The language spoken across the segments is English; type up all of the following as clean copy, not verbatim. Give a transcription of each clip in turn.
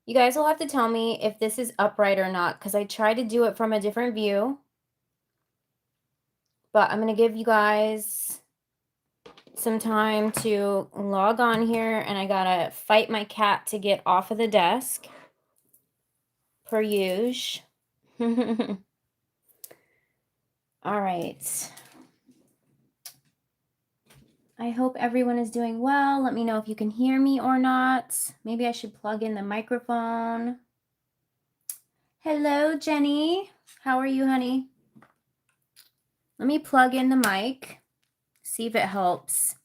You guys will have to tell me if this is upright or not, because I tried to do it from a different view. But I'm going to give you guys some time to log on here, and I got to fight my cat to get off of the desk, per usual. All right. I hope everyone is doing well. Let me know if you can hear me or not. Maybe I should plug in the microphone. Hello, Jenny. How are you, honey? Let me plug in the mic, see if it helps.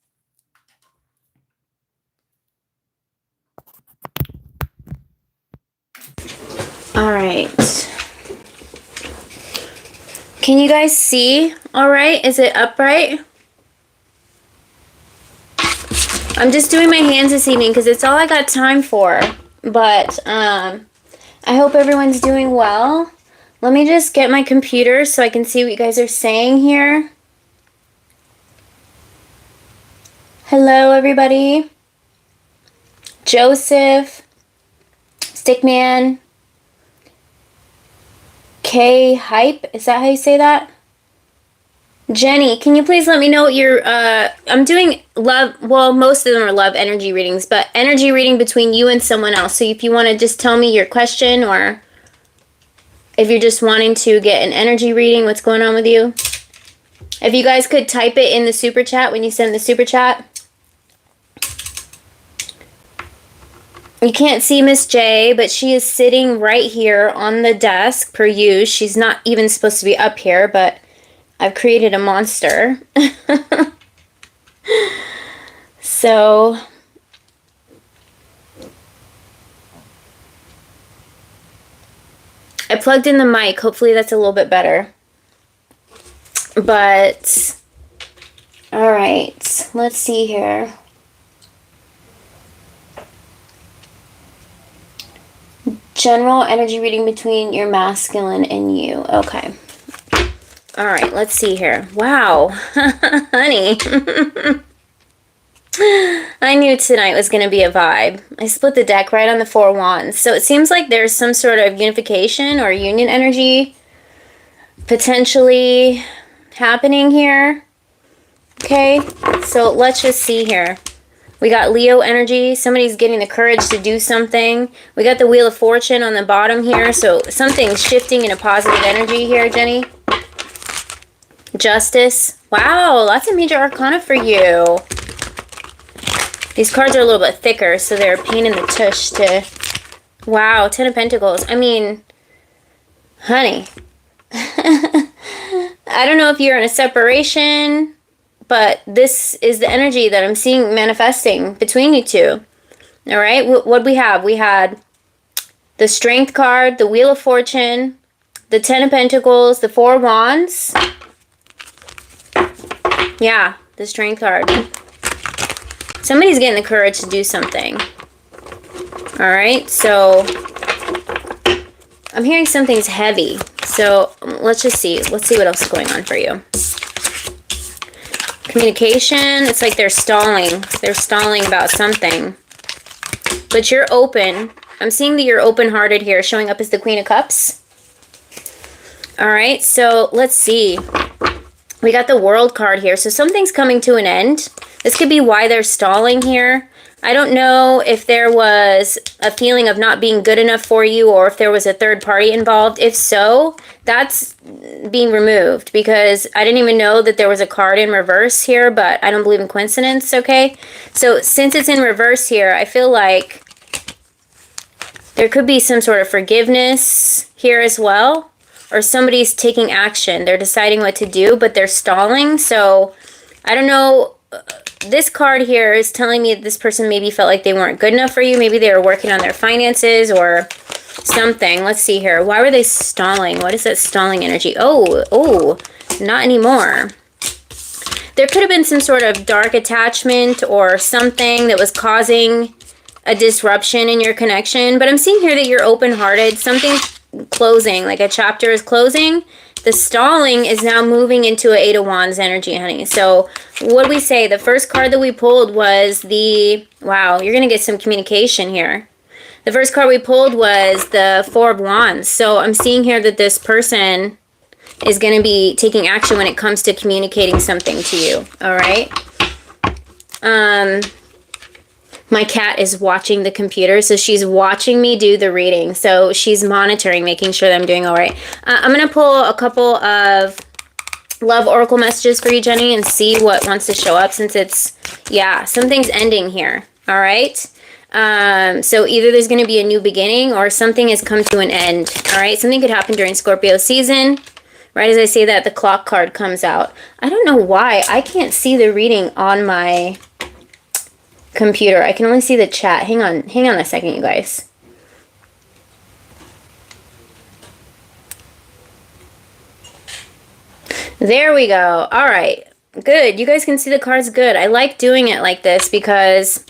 All right. Can you guys see? All right. Is it upright? I'm just doing my hands this evening because it's all I got time for. But I hope everyone's doing well. Let me just get my computer so I can see what you guys are saying here. Hello, everybody. Joseph, Stickman, K Hype. Is that how you say that? Jenny, can you please let me know what your, I'm doing love, well, most of them are love energy readings, but energy reading between you and someone else. So if you want to just tell me your question, or if you're just wanting to get an energy reading, what's going on with you? If you guys could type it in the super chat when you send the super chat. You can't see Miss J, but she is sitting right here on the desk per usual. She's not even supposed to be up here, but I've created a monster. So I plugged in the mic. Hopefully that's a little bit better. But all right, let's see here. General energy reading between your masculine and you. Okay. All right, let's see here. Wow, honey. I knew tonight was going to be a vibe. I split the deck right on the Four Wands. So it seems like there's some sort of unification or union energy potentially happening here. Okay, so let's just see here. We got Leo energy. Somebody's getting the courage to do something. We got the Wheel of Fortune on the bottom here. So something's shifting in a positive energy here, Jenny. Justice. Wow, lots of major arcana for you. These cards are a little bit thicker, so they're a pain in the tush to... Wow, Ten of Pentacles. I mean, honey. I don't know if you're in a separation, but this is the energy that I'm seeing manifesting between you two. All right, what we have? We had the Strength card, the Wheel of Fortune, the Ten of Pentacles, the Four Wands. Yeah, the Strength card. Somebody's getting the courage to do something. All right, so I'm hearing something's heavy. So let's just see. Let's see what else is going on for you. Communication. It's like they're stalling. They're stalling about something. But you're open. I'm seeing that you're open-hearted here, showing up as the Queen of Cups. All right, so let's see. We got the World card here. So something's coming to an end. This could be why they're stalling here. I don't know if there was a feeling of not being good enough for you, or if there was a third party involved. If so, that's being removed, because I didn't even know that there was a card in reverse here, but I don't believe in coincidence, okay? So since it's in reverse here, I feel like there could be some sort of forgiveness here as well, or somebody's taking action. They're deciding what to do, but they're stalling. So I don't know. This card here is telling me that this person maybe felt like they weren't good enough for you. Maybe they were working on their finances or something. Let's see here. Why were they stalling? What is that stalling energy? Oh, not anymore. There could have been some sort of dark attachment or something that was causing a disruption in your connection. But I'm seeing here that you're open-hearted. Something's closing, like a chapter is closing. The stalling is now moving into an Eight of Wands energy, honey. So what did we say? The first card that we pulled was the... Wow, you're going to get some communication here. The first card we pulled was the Four of Wands. So I'm seeing here that this person is going to be taking action when it comes to communicating something to you. All right. My cat is watching the computer, so she's watching me do the reading. So she's monitoring, making sure that I'm doing all right. I'm going to pull a couple of love oracle messages for you, Jenny, and see what wants to show up, since it's, yeah, something's ending here. All right. So either there's going to be a new beginning or something has come to an end. All right. Something could happen during Scorpio season. Right as I say that, the clock card comes out. I don't know why I can't see the reading on my computer. I can only see the chat. Hang on a second, you guys. There we go. All right. Good. You guys can see the cards good. I like doing it like this because,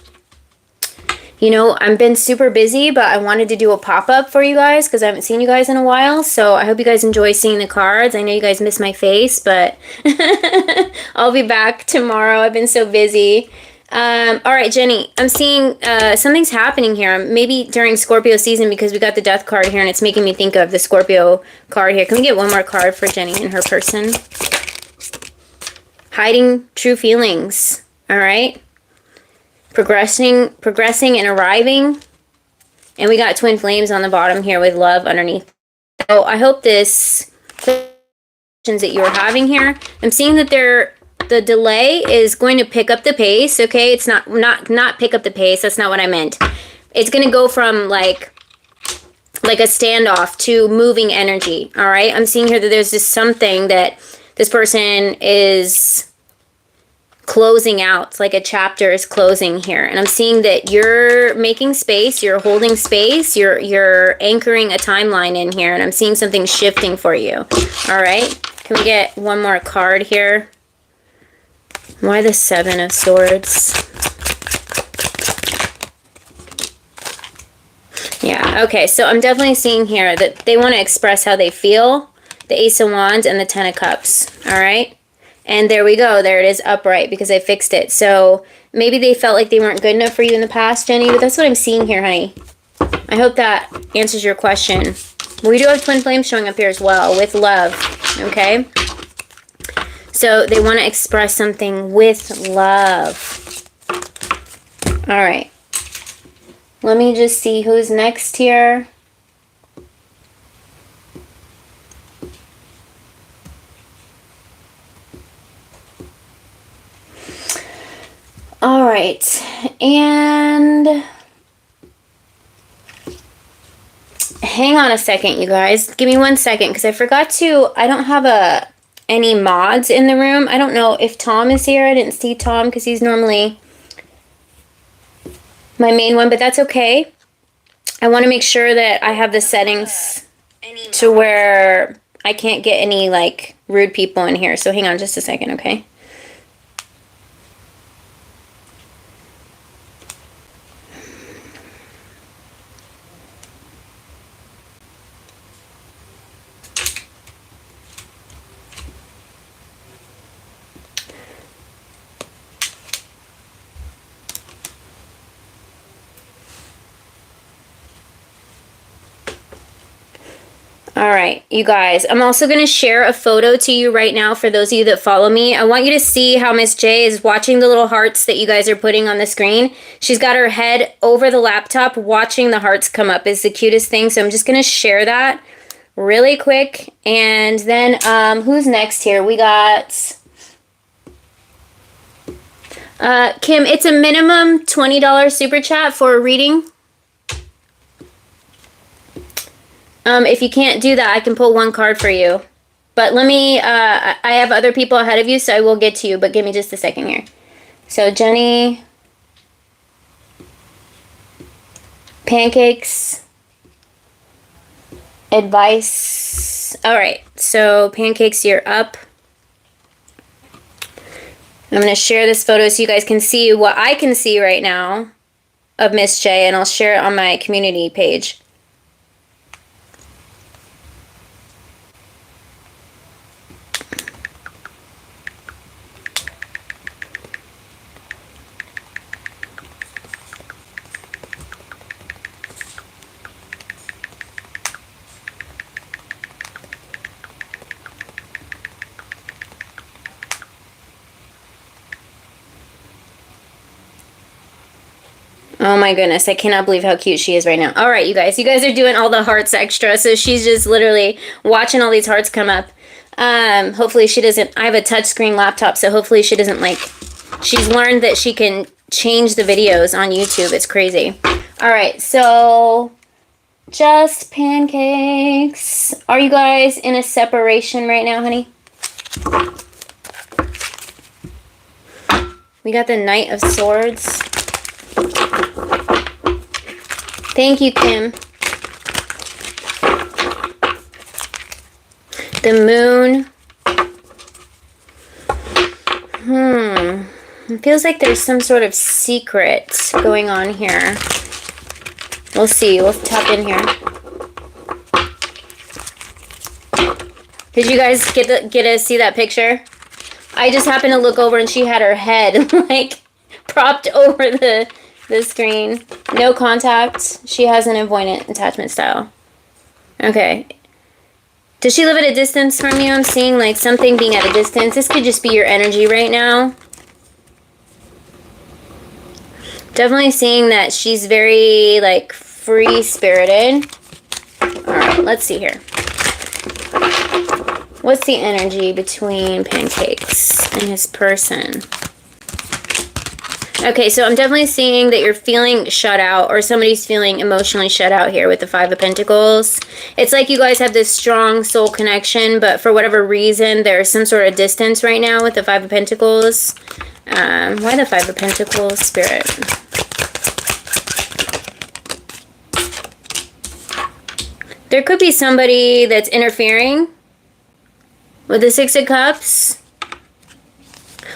you know, I've been super busy, but I wanted to do a pop-up for you guys because I haven't seen you guys in a while. So I hope you guys enjoy seeing the cards. I know you guys miss my face, but I'll be back tomorrow. I've been so busy. All right, Jenny, I'm seeing something's happening here. Maybe during Scorpio season, because we got the death card here and it's making me think of the Scorpio card here. Can we get one more card for Jenny and her person? Hiding true feelings. All right. Progressing and arriving. And we got twin flames on the bottom here with love underneath. So I hope this questions that you're having here, I'm seeing that the delay is going to pick up the pace, okay? It's not pick up the pace. That's not what I meant. It's going to go from like a standoff to moving energy, all right? I'm seeing here that there's just something that this person is closing out. It's like a chapter is closing here. And I'm seeing that you're making space, you're holding space, you're anchoring a timeline in here, and I'm seeing something shifting for you. All right? Can we get one more card here? Why the Seven of Swords? Yeah, okay. So I'm definitely seeing here that they want to express how they feel. The Ace of Wands and the Ten of Cups. All right? And there we go. There it is upright because I fixed it. So maybe they felt like they weren't good enough for you in the past, Jenny, but that's what I'm seeing here, honey. I hope that answers your question. We do have twin flames showing up here as well with love, okay? So they want to express something with love. All right. Let me just see who's next here. All right, and hang on a second, you guys. Give me 1 second, because I forgot to, I don't have any mods in the room. I don't know if Tom is here. I didn't see Tom because he's normally my main one, but that's okay. I want to make sure that I have the settings to where I can't get any, like, rude people in here. So hang on just a second, okay? All right, you guys, I'm also going to share a photo to you right now for those of you that follow me. I want you to see how Miss J is watching the little hearts that you guys are putting on the screen. She's got her head over the laptop watching the hearts come up. It's the cutest thing, so I'm just going to share that really quick. And then who's next here? We got Kim. It's a minimum $20 super chat for a reading. If you can't do that, I can pull one card for you. But let me, I have other people ahead of you, so I will get to you, but give me just a second here. So, Jenny, pancakes, advice. All right, so pancakes, you're up. I'm going to share this photo so you guys can see what I can see right now of Miss J, and I'll share it on my community page. Oh my goodness, I cannot believe how cute she is right now. All right, you guys. You guys are doing all the hearts extra, so she's just literally watching all these hearts come up. Hopefully she doesn't... I have a touchscreen laptop, so hopefully she doesn't, like... She's learned that she can change the videos on YouTube. It's crazy. All right, so... Just pancakes. Are you guys in a separation right now, honey? We got the Knight of Swords. Thank you, Kim. The Moon. It feels like there's some sort of secret going on here. We'll see. We'll tap in here. Did you guys get to see that picture? I just happened to look over and she had her head like propped over the screen. No contact. She has an avoidant attachment style. Okay. Does she live at a distance from you? I'm seeing like something being at a distance. This could just be your energy right now. Definitely seeing that she's very like free-spirited. All right, let's see here. What's the energy between Pancakes and his person? Okay, so I'm definitely seeing that you're feeling shut out, or somebody's feeling emotionally shut out here with the Five of Pentacles. It's like you guys have this strong soul connection, but for whatever reason, there's some sort of distance right now with the Five of Pentacles. Why the Five of Pentacles, Spirit? There could be somebody that's interfering with the Six of Cups.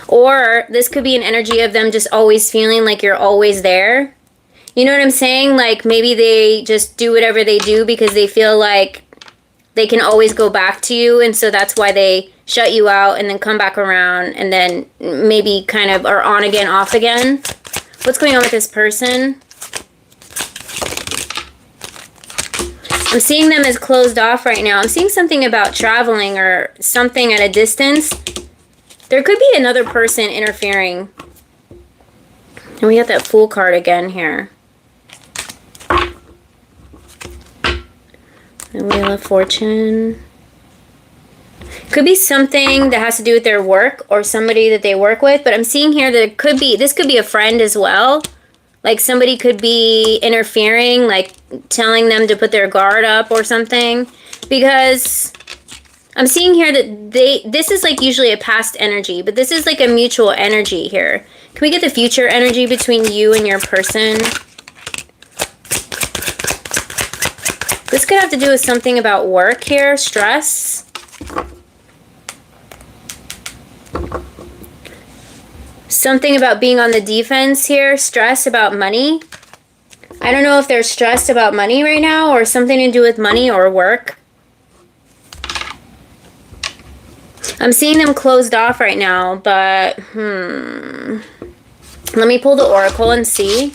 Or this could be an energy of them just always feeling like you're always there. You know what I'm saying? Like maybe they just do whatever they do because they feel like they can always go back to you. And so that's why they shut you out and then come back around and then maybe kind of are on again, off again. What's going on with this person? I'm seeing them as closed off right now. I'm seeing something about traveling or something at a distance. There could be another person interfering. And we got that Fool card again here. The Wheel of Fortune. Could be something that has to do with their work or somebody that they work with. But I'm seeing here that it could be, this could be a friend as well. Like somebody could be interfering, like telling them to put their guard up or something. Because I'm seeing here that this is like usually a past energy, but this is like a mutual energy here. Can we get the future energy between you and your person? This could have to do with something about work here, stress. Something about being on the defense here, stress about money. I don't know if they're stressed about money right now or something to do with money or work. I'm seeing them closed off right now, but let me pull the Oracle and see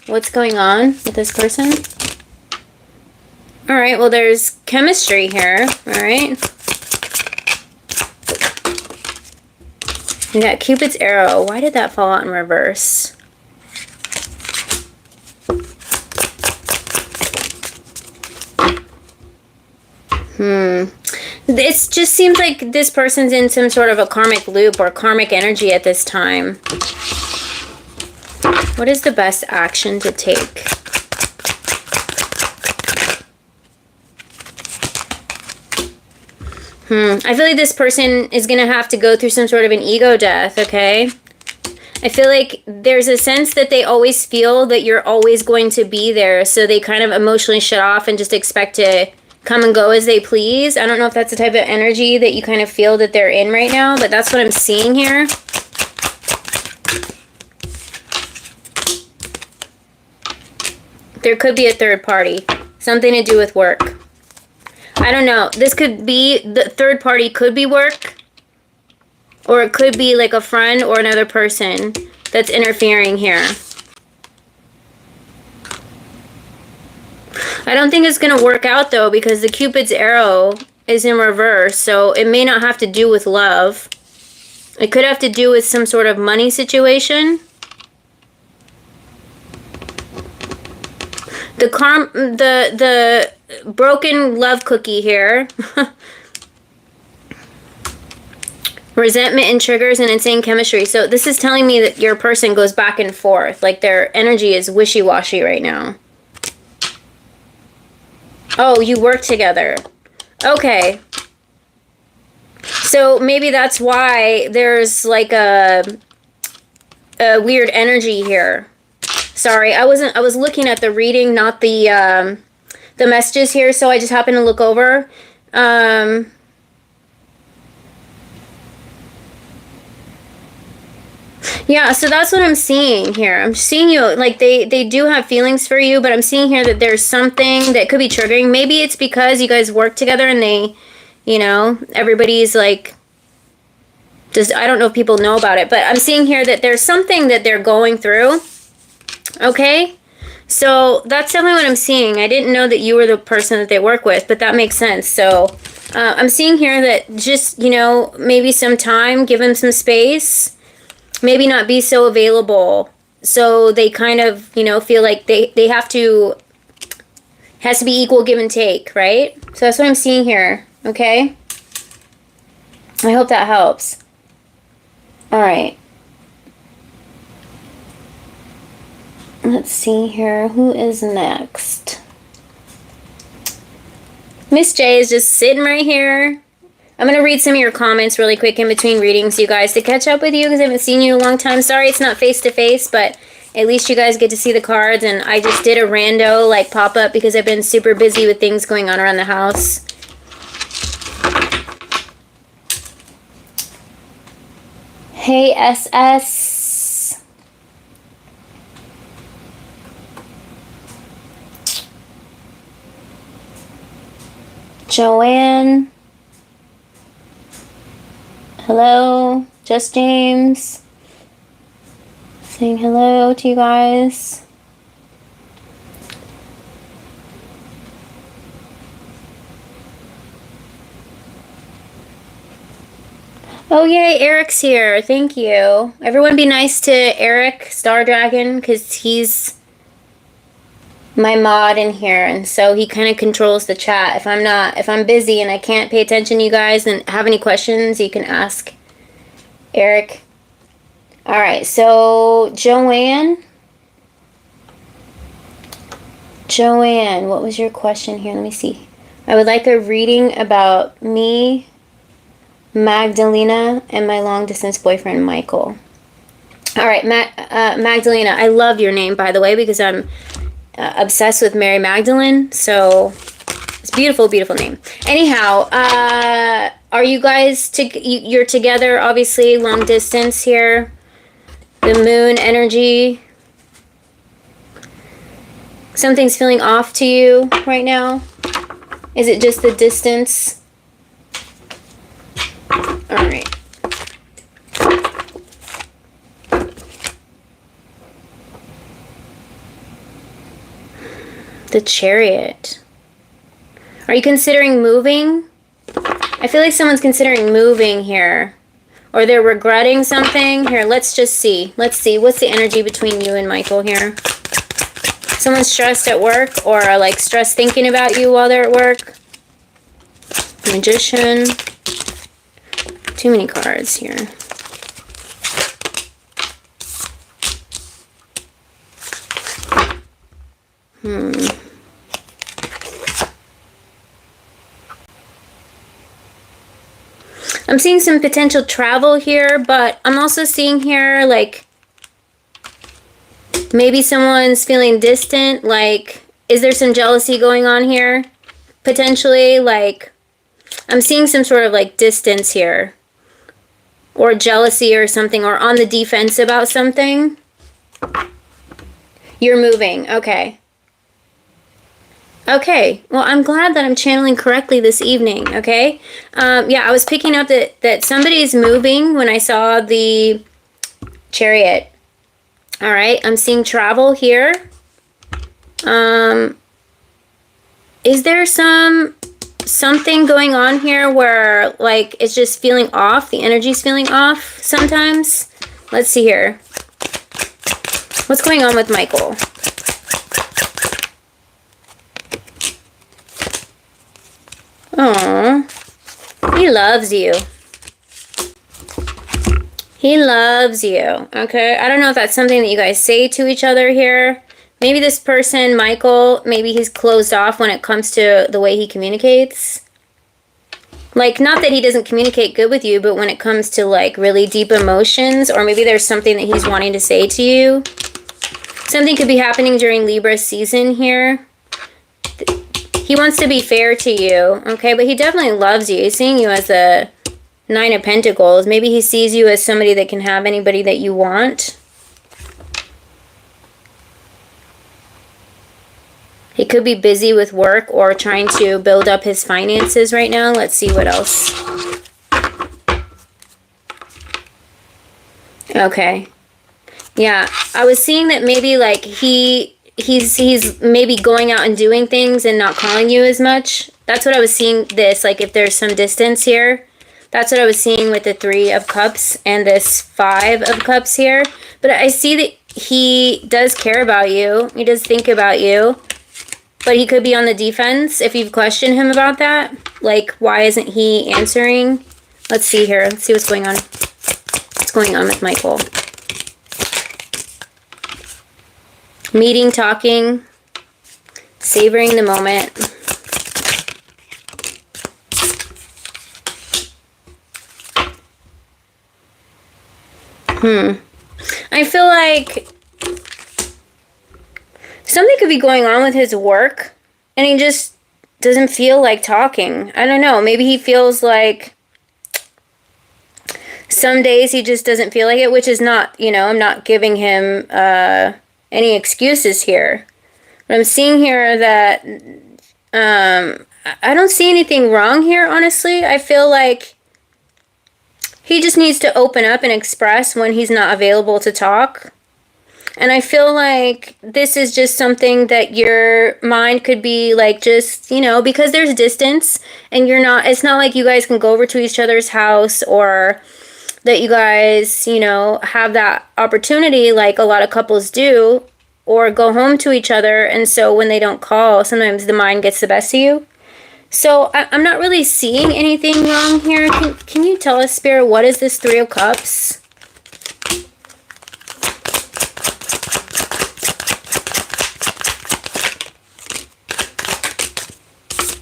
what's going on with this person. All right, well, there's chemistry here, all right? We got Cupid's arrow. Why did that fall out in reverse? It just seems like this person's in some sort of a karmic loop or karmic energy at this time. What is the best action to take? I feel like this person is going to have to go through some sort of an ego death, okay? I feel like there's a sense that they always feel that you're always going to be there, so they kind of emotionally shut off and just expect to come and go as they please. I don't know if that's the type of energy that you kind of feel that they're in right now, but that's what I'm seeing here. There could be a third party. Something to do with work. I don't know. This could be, the third party could be work. Or it could be like a friend or another person that's interfering here. I don't think it's going to work out though because the Cupid's arrow is in reverse. So it may not have to do with love. It could have to do with some sort of money situation. The broken love cookie here. Resentment and triggers and insane chemistry. So this is telling me that your person goes back and forth. Like their energy is wishy-washy right now. Oh, you work together. Okay. So maybe that's why there's like a weird energy here. Sorry, I was looking at the reading, not the messages here, so I just happened to look over. Yeah, so that's what I'm seeing here. I'm seeing you, like, they do have feelings for you, but I'm seeing here that there's something that could be triggering. Maybe it's because you guys work together and they, you know, everybody's, like, just, I don't know if people know about it, but I'm seeing here that there's something that they're going through, okay? So that's definitely what I'm seeing. I didn't know that you were the person that they work with, but that makes sense. So I'm seeing here that just, you know, maybe some time, give them some space. Maybe not be so available, so they kind of, you know, feel like they have to, has to be equal give and take, right? So that's what I'm seeing here, okay? I hope that helps. All right. Let's see here. Who is next? Miss J is just sitting right here. I'm going to read some of your comments really quick in between readings, you guys, to catch up with you because I haven't seen you in a long time. Sorry it's not face-to-face, but at least you guys get to see the cards. And I just did a rando, like, pop-up because I've been super busy with things going on around the house. Hey, SS. Joanne. Hello, Just James. Saying hello to you guys. Oh yay, Eric's here. Thank you. Everyone be nice to Eric Star Dragon because he's my mod in here, and so he kind of controls the chat. If I'm busy and I can't pay attention to you guys and have any questions, you can ask Eric. All right, so Joanne, what was your question here? Let me see. I would like a reading about me, Magdalena, and my long-distance boyfriend, Michael. All right, Magdalena, I love your name, by the way, because I'm obsessed with Mary Magdalene, so it's a beautiful, beautiful name. Anyhow, are you guys, you're together, obviously, long distance here. The moon energy. Something's feeling off to you right now. Is it just the distance? All right. The Chariot. Are you considering moving? I feel like someone's considering moving here. Or they're regretting something. Here, let's just see. Let's see. What's the energy between you and Michael here? Someone's stressed at work or like stressed thinking about you while they're at work. Magician. Too many cards here. I'm seeing some potential travel here, but I'm also seeing here, like, maybe someone's feeling distant. Like, is there some jealousy going on here? Potentially, like, I'm seeing some sort of, like, distance here. Or jealousy or something, or on the defense about something. You're moving, okay. Okay, well, I'm glad that I'm channeling correctly this evening, okay? Yeah, I was picking up that somebody's moving when I saw the Chariot. All right, I'm seeing travel here. Is there something going on here where, like, it's just feeling off? The energy's feeling off sometimes? Let's see here. What's going on with Michael? Aww. He loves you. He loves you. Okay. I don't know if that's something that you guys say to each other here. Maybe this person, Michael, maybe he's closed off when it comes to the way he communicates. Like, not that he doesn't communicate good with you, but when it comes to, like, really deep emotions, or maybe there's something that he's wanting to say to you. Something could be happening during Libra season here. He wants to be fair to you, okay? But he definitely loves you. He's seeing you as a Nine of Pentacles. Maybe he sees you as somebody that can have anybody that you want. He could be busy with work or trying to build up his finances right now. Let's see what else. Okay. Yeah, I was seeing that maybe like he's maybe going out and doing things and not calling you as much. That's what I was seeing this, like if there's some distance here. That's what I was seeing with the Three of Cups and this Five of Cups here. But I see that he does care about you. He does think about you. But he could be on the defense if you've questioned him about that. Like, why isn't he answering? Let's see here. Let's see what's going on. What's going on with Michael? Meeting, talking, savoring the moment. I feel like something could be going on with his work, and he just doesn't feel like talking. I don't know. Maybe he feels like some days he just doesn't feel like it, which is not, you know, I'm not giving him any excuses here. But I'm seeing here that I don't see anything wrong here, honestly. I feel like he just needs to open up and express when he's not available to talk. And I feel like this is just something that your mind could be like, just, you know, because there's distance and you're not, it's not like you guys can go over to each other's house or that you guys, you know, have that opportunity like a lot of couples do, or go home to each other. And so when they don't call, sometimes the mind gets the best of you. So I'm not really seeing anything wrong here. Can you tell us, Spirit, what is this Three of Cups?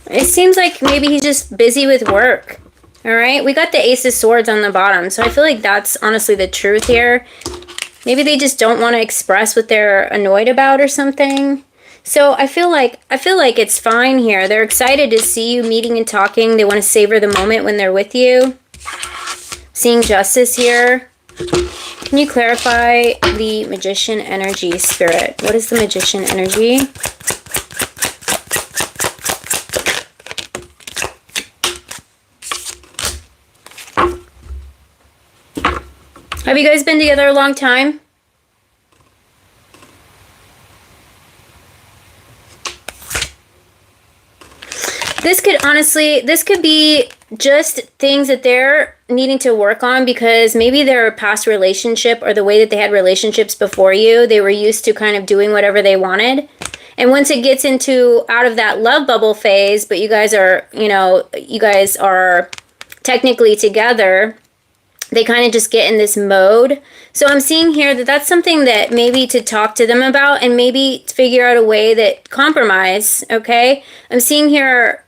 It seems like maybe he's just busy with work. All right, we got the Ace of Swords on the bottom. So I feel like that's honestly the truth here. Maybe they just don't want to express what they're annoyed about or something. So I feel like it's fine here. They're excited to see you meeting and talking. They want to savor the moment when they're with you. Seeing justice here. Can you clarify the Magician energy, Spirit? What is the Magician energy? Have you guys been together a long time? This could be just things that they're needing to work on, because maybe their past relationship or the way that they had relationships before you, they were used to kind of doing whatever they wanted. And once it gets into out of that love bubble phase, but you guys are, you know, you guys are technically together, they kind of just get in this mode. So I'm seeing here that that's something that maybe to talk to them about and maybe figure out a way that compromise, okay? I'm seeing here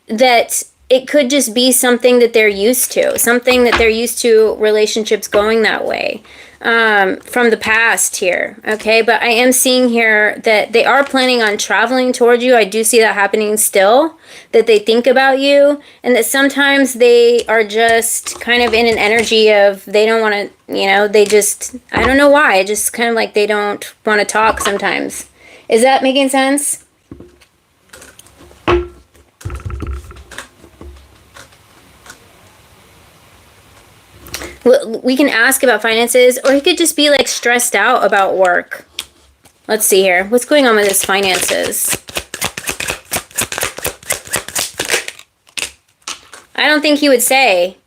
that it could just be something that they're used to, something that they're used to relationships going that way from the past here, okay? But I am seeing here that they are planning on traveling toward you. I do see that happening still, that they think about you, and that sometimes they are just kind of in an energy of they don't want to, you know, they just, I don't know why, just kind of like they don't want to talk sometimes. Is that making sense? We can ask about finances, or he could just be like stressed out about work. Let's see here. What's going on with his finances? I don't think he would say.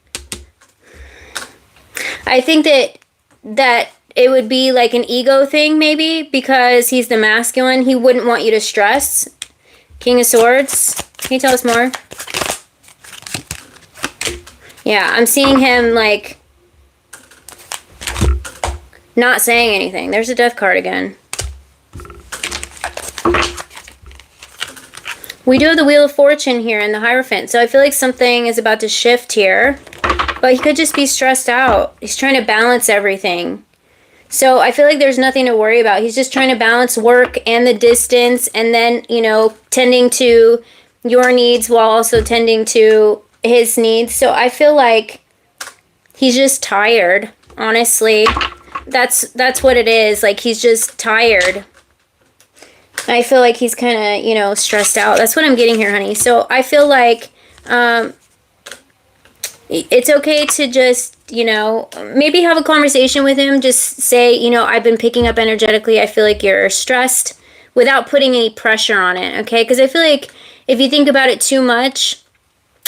I think that it would be like an ego thing maybe, because he's the masculine. He wouldn't want you to stress. King of Swords. Can you tell us more? Yeah, I'm seeing him, like, not saying anything. There's a Death card again. We do have the Wheel of Fortune here in the Hierophant. So I feel like something is about to shift here. But he could just be stressed out. He's trying to balance everything. So I feel like there's nothing to worry about. He's just trying to balance work and the distance. And then, you know, tending to your needs while also tending to his needs. So I feel like he's just tired, honestly. That's what it is. Like, he's just tired. I feel like he's kind of, you know, stressed out. That's what I'm getting here, honey. So I feel like it's okay to just, you know, maybe have a conversation with him. Just say, you know, I've been picking up energetically. I feel like you're stressed, without putting any pressure on it, okay? Because I feel like if you think about it too much,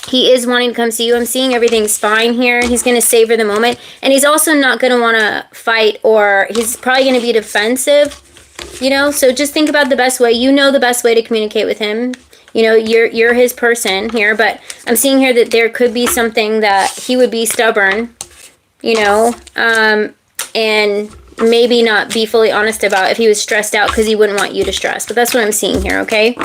he is wanting to come see you. I'm seeing everything's fine here. He's going to savor the moment. And he's also not going to want to fight, or he's probably going to be defensive, you know? So just think about the best way. You know the best way to communicate with him. You know, you're his person here. But I'm seeing here that there could be something that he would be stubborn, you know, and maybe not be fully honest about if he was stressed out, because he wouldn't want you to stress. But that's what I'm seeing here, okay?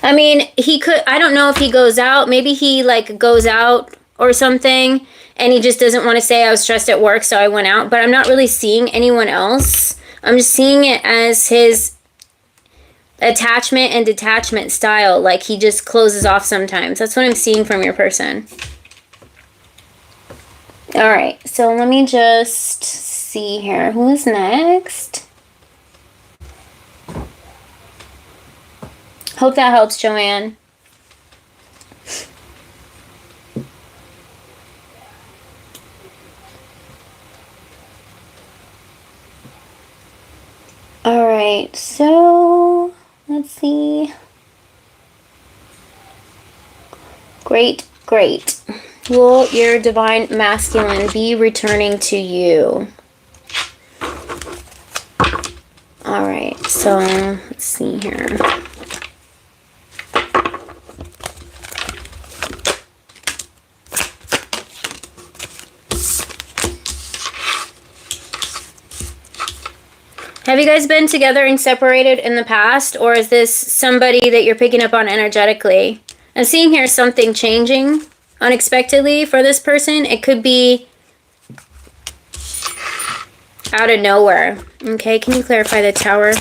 I mean, he could, I don't know if he goes out. Maybe he, like, goes out or something, and he just doesn't want to say, I was stressed at work, so I went out. But I'm not really seeing anyone else. I'm just seeing it as his attachment and detachment style. Like, he just closes off sometimes. That's what I'm seeing from your person. All right, so let me just see here. Who's next? Hope that helps, Joanne. All right, so let's see. Great, great. Will your divine masculine be returning to you? All right, so let's see here. Have you guys been together and separated in the past, or is this somebody that you're picking up on energetically? I'm seeing here something changing unexpectedly for this person. It could be out of nowhere. Okay, can you clarify the Tower?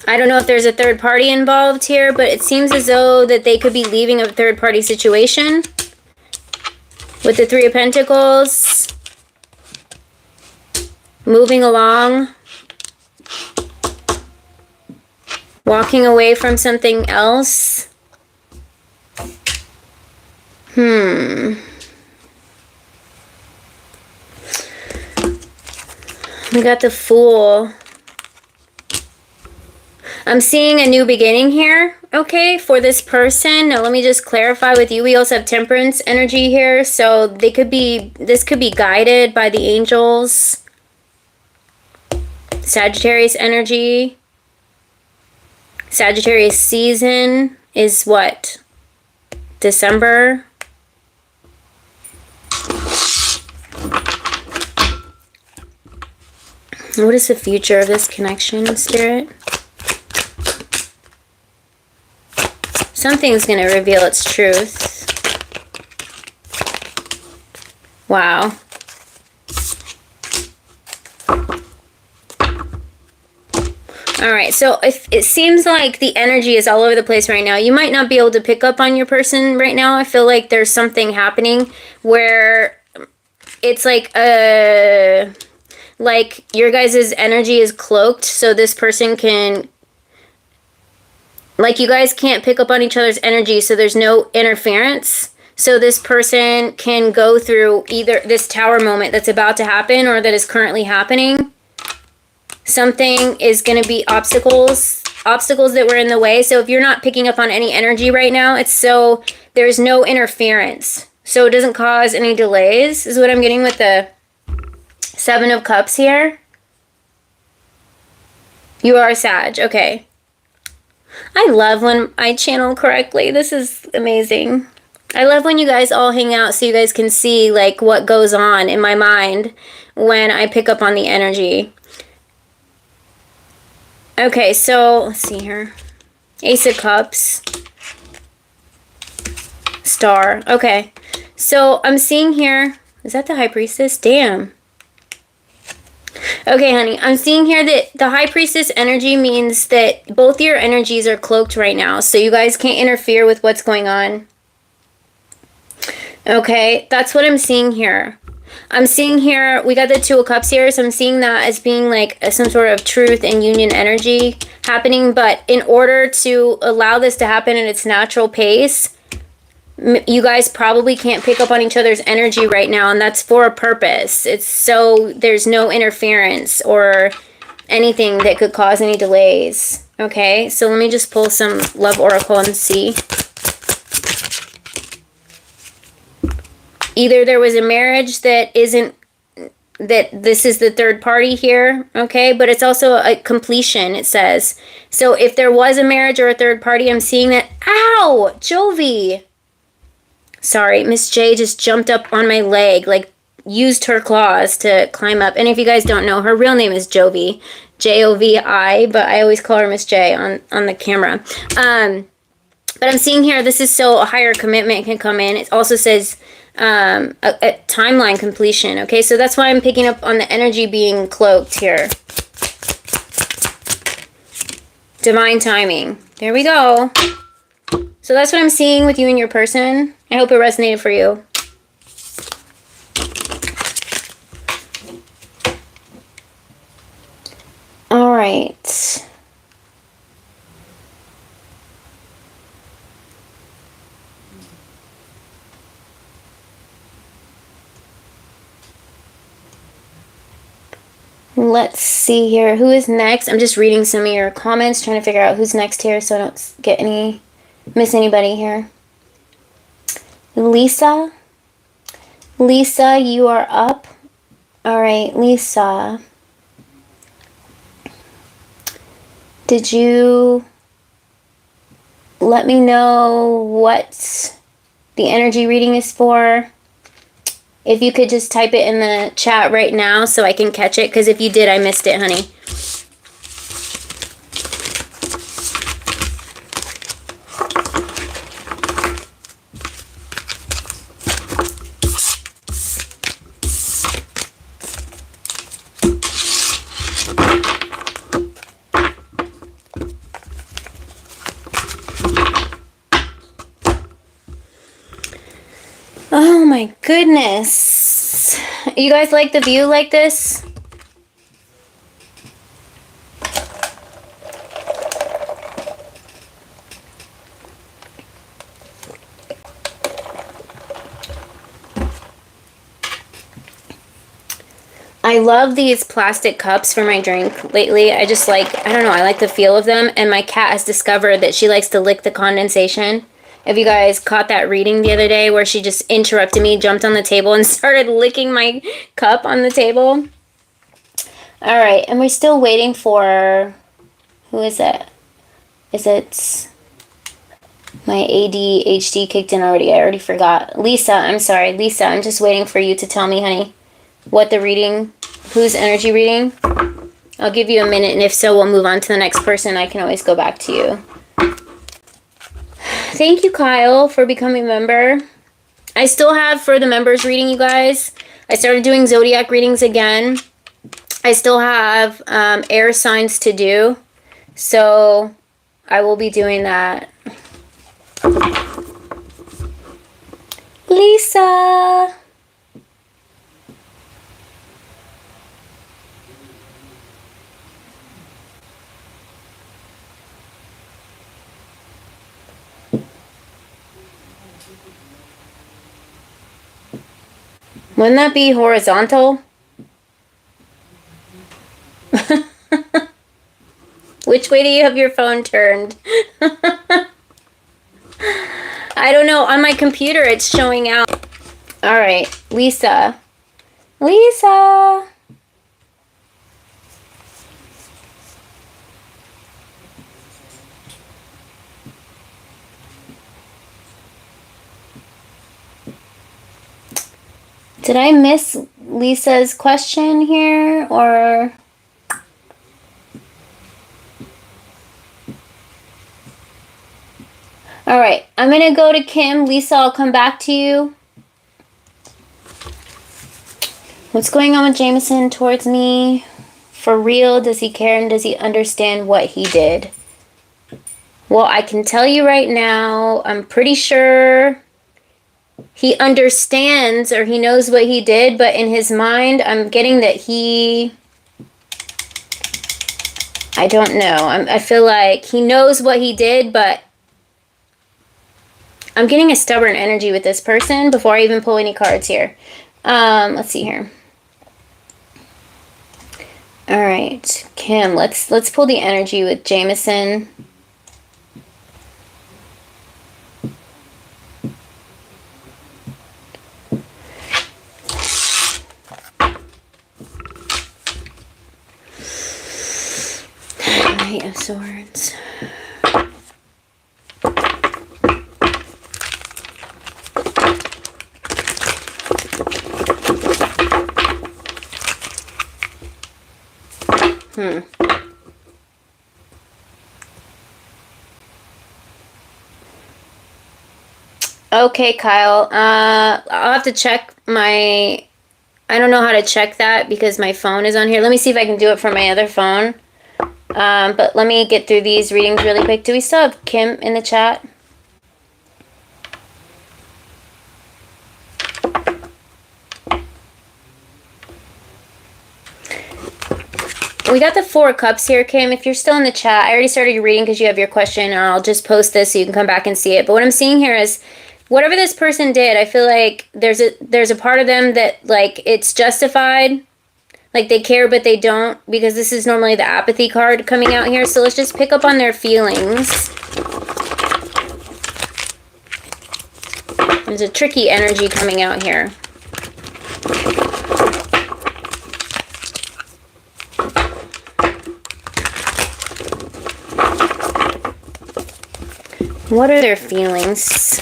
I don't know if there's a third party involved here, but it seems as though that they could be leaving a third party situation. With the Three of Pentacles, moving along, walking away from something else. We got the Fool. I'm seeing a new beginning here, okay, for this person. Now, let me just clarify with you. We also have Temperance energy here, so they could be, this could be guided by the angels. Sagittarius energy. Sagittarius season is what? December. What is the future of this connection, Spirit? Something's going to reveal its truth. Wow. All right, so it seems like the energy is all over the place right now. You might not be able to pick up on your person right now. I feel like there's something happening where it's like your guys' energy is cloaked, so this person can, like, you guys can't pick up on each other's energy, so there's no interference. So this person can go through either this Tower moment that's about to happen or that is currently happening. Something is going to be obstacles obstacles that were in the way. So if you're not picking up on any energy right now, it's so there's no interference. So it doesn't cause any delays, is what I'm getting with the Seven of Cups here. You are Sag. Okay. I love when I channel correctly. This is amazing. I love when you guys all hang out so you guys can see like what goes on in my mind when I pick up on the energy. Okay, so let's see here. Ace of Cups. Star. Okay. So I'm seeing here, is that the High Priestess? Damn. Okay, honey, I'm seeing here that the High Priestess energy means that both your energies are cloaked right now, so you guys can't interfere with what's going on. Okay, that's what I'm seeing here. I'm seeing here, we got the Two of Cups here, so I'm seeing that as being like some sort of truth and union energy happening, but in order to allow this to happen in its natural pace, you guys probably can't pick up on each other's energy right now, and that's for a purpose. It's so there's no interference or anything that could cause any delays. Okay, so let me just pull some Love Oracle and see. Either there was a marriage that isn't, that this is the third party here, okay? But it's also a completion, it says. So if there was a marriage or a third party, I'm seeing that. Ow! Jovi! Sorry, Miss J just jumped up on my leg, like used her claws to climb up. And if you guys don't know, her real name is Jovi. Jovi, but I always call her Miss J on the camera. But I'm seeing here, this is so a higher commitment can come in. It also says a timeline completion. Okay, so that's why I'm picking up on the energy being cloaked here. Divine timing. There we go. So that's what I'm seeing with you and your person. I hope it resonated for you. All right. Let's see here. Who is next? I'm just reading some of your comments, trying to figure out who's next here so I don't get miss anybody here. Lisa? Lisa, you are up. All right, Lisa. Did you let me know what the energy reading is for? If you could just type it in the chat right now so I can catch it, because if you did, I missed it, honey. Oh my goodness. You guys like the view like this? I love these plastic cups for my drink lately. I just like, I don't know, I like the feel of them. And my cat has discovered that she likes to lick the condensation. If you guys caught that reading the other day where she just interrupted me, jumped on the table, and started licking my cup on the table. All right, and we're still waiting for, who is it? Is it, my ADHD kicked in already? I already forgot. Lisa, I'm sorry. Lisa, I'm just waiting for you to tell me, honey, what the reading, whose energy reading. I'll give you a minute, and if so, we'll move on to the next person. I can always go back to you. Thank you, Kyle, for becoming a member. I still have, for the members reading, you guys, I started doing zodiac readings again. I still have air signs to do, so I will be doing that. Lisa! Wouldn't that be horizontal? Which Which way do you have your phone turned? I don't know. On my computer, it's showing out. All right, Lisa. Lisa. Did I miss Lisa's question here, or? All right, I'm going to go to Kim. Lisa, I'll come back to you. What's going on with Jameson towards me? For real, does he care and does he understand what he did? Well, I can tell you right now, I'm pretty sure he understands or he knows what he did, but in his mind, I'm getting that I don't know. I feel like he knows what he did, but I'm getting a stubborn energy with this person before I even pull any cards here. Let's see here. All right, Kim, let's pull the energy with Jameson. Knight of Swords. Okay, Kyle. I'll have to check my... I don't know how to check that because my phone is on here. Let me see if I can do it from my other phone. But let me get through these readings really quick. Do we still have Kim in the chat? We got the Four of Cups here, Kim. If you're still in the chat, I already started your reading because you have your question, and I'll just post this so you can come back and see it. But what I'm seeing here is whatever this person did, I feel like there's a part of them that, like, it's justified. Like, they care, but they don't, because this is normally the apathy card coming out here. So let's just pick up on their feelings. There's a tricky energy coming out here. What are their feelings?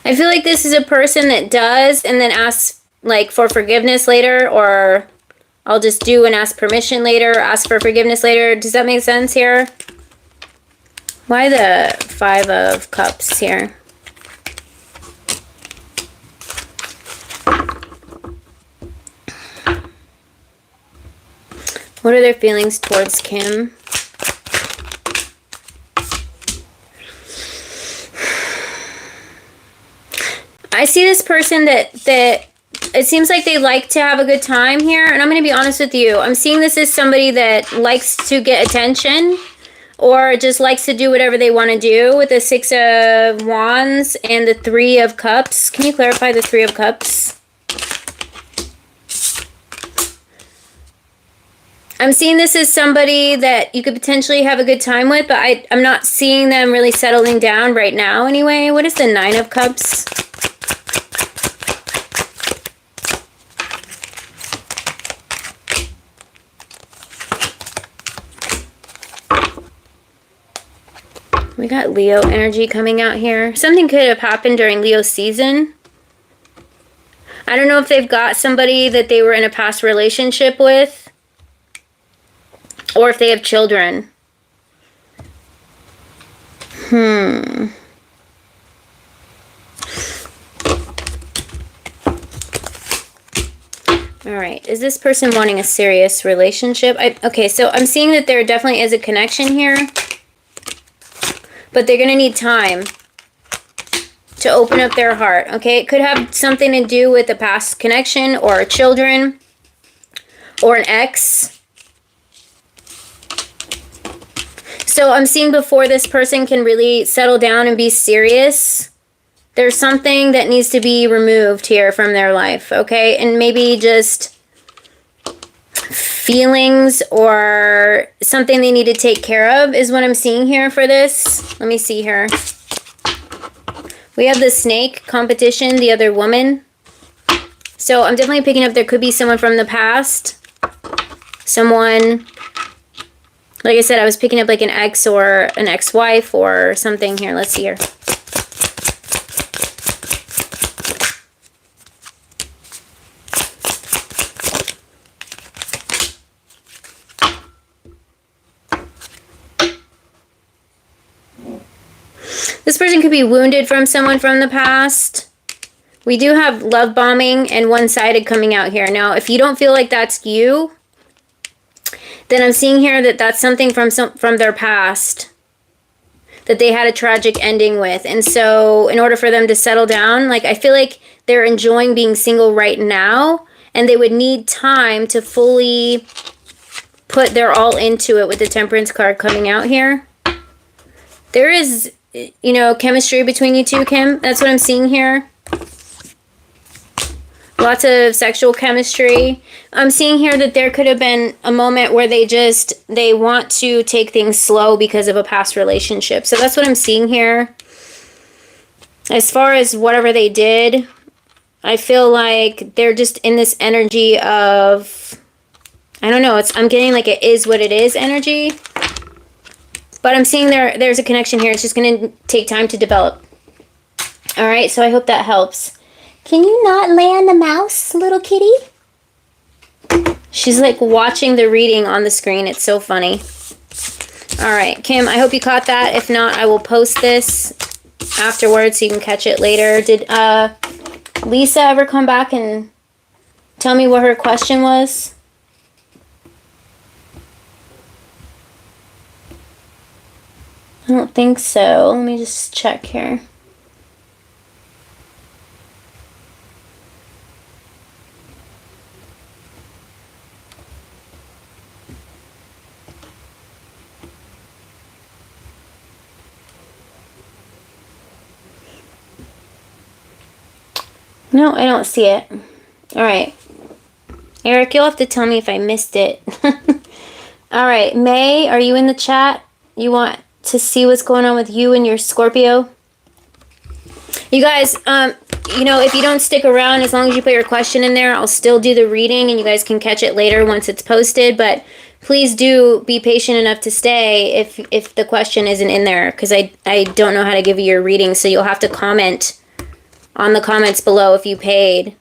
I feel like this is a person that does and then asks, like, for forgiveness later, or I'll just do and ask permission later, ask for forgiveness later. Does that make sense here? Why the Five of Cups here? What are their feelings towards Kim? I see this person that it seems like they like to have a good time here. And I'm going to be honest with you. I'm seeing this as somebody that likes to get attention or just likes to do whatever they want to do with the Six of Wands and the Three of Cups. Can you clarify the Three of Cups? I'm seeing this as somebody that you could potentially have a good time with, but I'm not seeing them really settling down right now anyway. What is the Nine of Cups? We got Leo energy coming out here. Something could have happened during Leo season. I don't know if they've got somebody that they were in a past relationship with, or if they have children. All right. Is this person wanting a serious relationship? Okay, so I'm seeing that there definitely is a connection here. But they're going to need time to open up their heart, okay? It could have something to do with a past connection or children or an ex. So I'm seeing before this person can really settle down and be serious, there's something that needs to be removed here from their life, okay? And maybe just feelings or something they need to take care of is what I'm seeing here for this. Let me see here. We have the snake competition, the other woman. So I'm definitely picking up there could be someone from the past. Someone, like I said, I was picking up like an ex or an ex-wife or something here. Let's see here. This person could be wounded from someone from the past. We do have love bombing and one-sided coming out here. Now, if you don't feel like that's you, then I'm seeing here that that's something from their past that they had a tragic ending with. And so in order for them to settle down, like I feel like they're enjoying being single right now, and they would need time to fully put their all into it with the Temperance card coming out here. There is, you know, chemistry between you two, Kim. That's what I'm seeing here. Lots of sexual chemistry. I'm seeing here that there could have been a moment where they want to take things slow because of a past relationship. So that's what I'm seeing here. As far as whatever they did, I feel like they're just in this energy of, I don't know, I'm getting like it is what it is energy. But I'm seeing there's a connection here. It's just going to take time to develop. All right, so I hope that helps. Can you not lay on the mouse, little kitty? She's like watching the reading on the screen. It's so funny. All right, Kim, I hope you caught that. If not, I will post this afterwards so you can catch it later. Did Lisa ever come back and tell me what her question was? I don't think so. Let me just check here. No, I don't see it. All right. Eric, you'll have to tell me if I missed it. All right. May, are you in the chat? You want to see what's going on with you and your Scorpio? You guys, you know, if you don't stick around, as long as you put your question in there, I'll still do the reading and you guys can catch it later once it's posted. But please do be patient enough to stay if the question isn't in there, because I don't know how to give you your reading. So you'll have to comment on the comments below if you paid,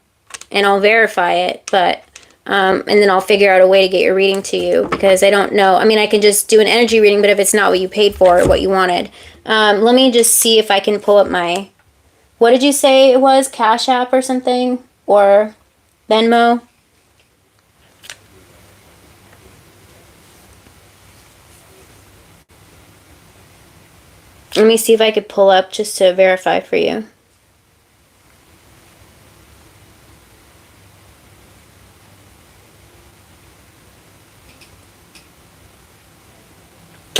and I'll verify it. But and then I'll figure out a way to get your reading to you, because I don't know. I mean, I can just do an energy reading, but if it's not what you paid for or what you wanted. Let me just see if I can pull up my, what did you say it was? Cash App or something? Or Venmo? Let me see if I could pull up just to verify for you.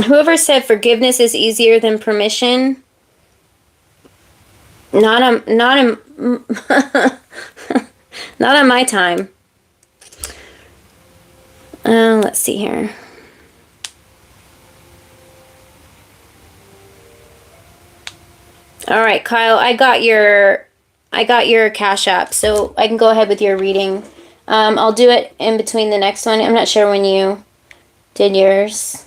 Whoever said forgiveness is easier than permission, not on not on my time. Let's see here. All right, Kyle, I got your Cash App, so I can go ahead with your reading. I'll do it in between the next one. I'm not sure when you did yours.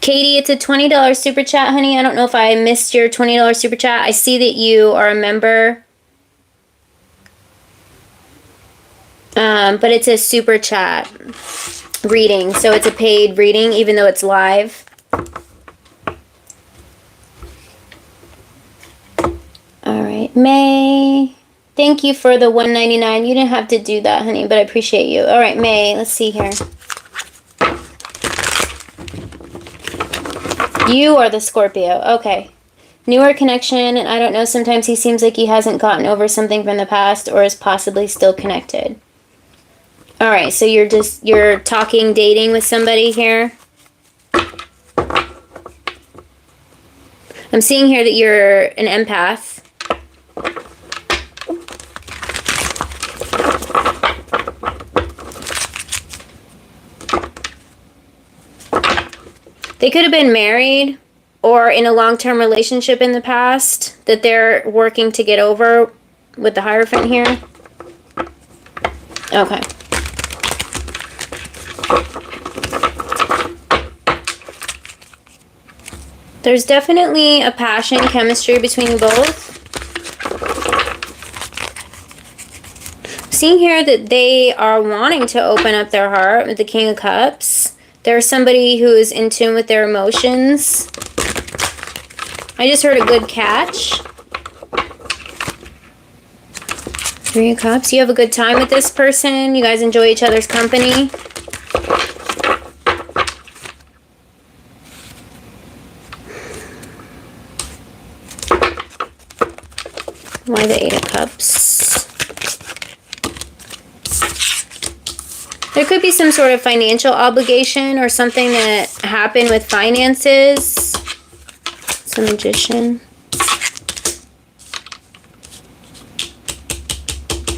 Katie, it's a $20 super chat, honey. I don't know if I missed your $20 super chat. I see that you are a member. But it's a super chat reading, so it's a paid reading, even though it's live. All right, May. Thank you for the $1.99. You didn't have to do that, honey, but I appreciate you. All right, May, let's see here. You are the Scorpio. Okay. Newer connection, and I don't know, sometimes he seems like he hasn't gotten over something from the past or is possibly still connected. All right, so you're talking, dating with somebody here. I'm seeing here that you're an empath. They could have been married or in a long-term relationship in the past that they're working to get over with the Hierophant here. Okay. There's definitely a passion, chemistry between you both. Seeing here that they are wanting to open up their heart with the King of Cups. There's somebody who is in tune with their emotions. I just heard a good catch. Three of Cups. You have a good time with this person. You guys enjoy each other's company. Why the Eight of Cups? There could be some sort of financial obligation or something that happened with finances. It's a Magician.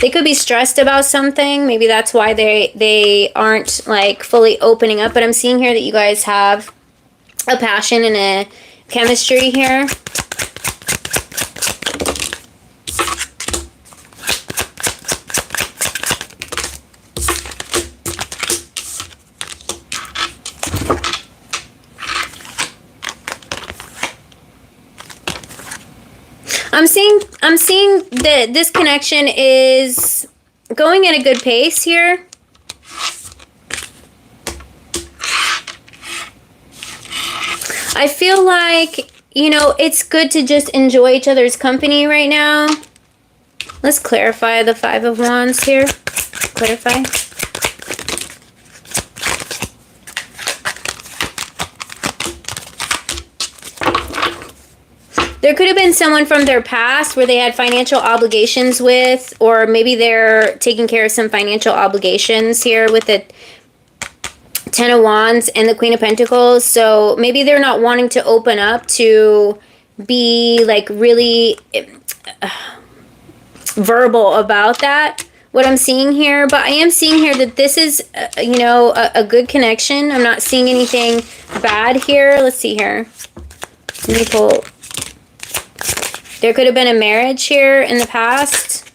They could be stressed about something. Maybe that's why they aren't like fully opening up. But I'm seeing here that you guys have a passion and a chemistry here. I'm seeing that this connection is going at a good pace here. I feel like, you know, it's good to just enjoy each other's company right now. Let's clarify the Five of Wands here. Clarify. There could have been someone from their past where they had financial obligations with, or maybe they're taking care of some financial obligations here with the Ten of Wands and the Queen of Pentacles. So maybe they're not wanting to open up to be like really verbal about that, what I'm seeing here. But I am seeing here that this is, you know, a good connection. I'm not seeing anything bad here. Let's see here. Let me pull. There could have been a marriage here in the past.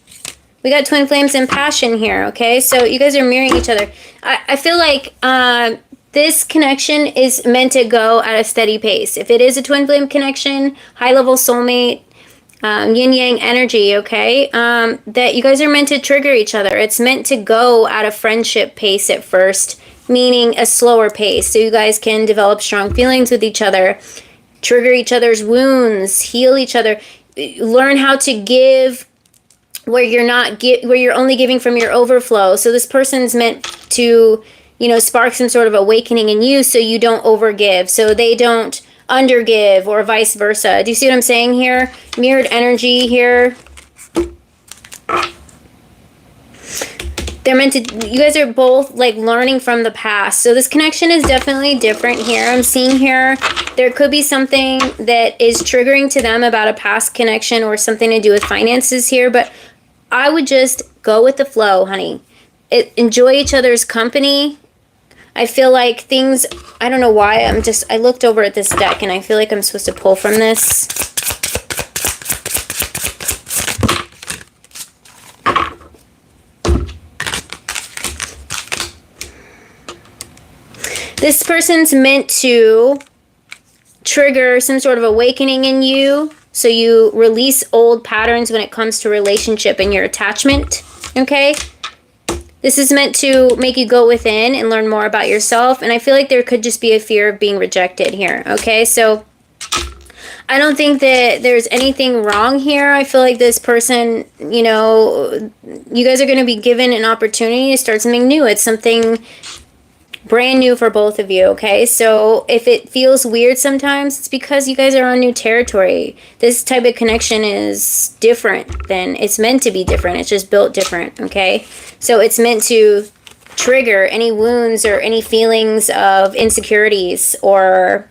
We got twin flames and passion here, okay? So you guys are mirroring each other. I feel like this connection is meant to go at a steady pace. If it is a twin flame connection, high-level soulmate, yin-yang energy, okay? That you guys are meant to trigger each other. It's meant to go at a friendship pace at first, meaning a slower pace. So you guys can develop strong feelings with each other, trigger each other's wounds, heal each other, learn how to give where you're only giving from your overflow. So this person's meant to, you know, spark some sort of awakening in you so you don't overgive, so they don't undergive, or vice versa. Do you see what I'm saying here? Mirrored energy here. They're meant to, you guys are both like learning from the past. So this connection is definitely different here. I'm seeing here there could be something that is triggering to them about a past connection or something to do with finances here. But I would just go with the flow, honey. Enjoy each other's company. I feel like things, I don't know why, I looked over at this deck and I feel like I'm supposed to pull from this. This person's meant to trigger some sort of awakening in you, so you release old patterns when it comes to relationship and your attachment, okay? This is meant to make you go within and learn more about yourself, and I feel like there could just be a fear of being rejected here, okay? So I don't think that there's anything wrong here. I feel like this person, you know, you guys are going to be given an opportunity to start something new. It's something brand new for both of you, okay? So if it feels weird sometimes, it's because you guys are on new territory. This type of connection is different than, it's meant to be different. It's just built different, okay? So it's meant to trigger any wounds or any feelings of insecurities or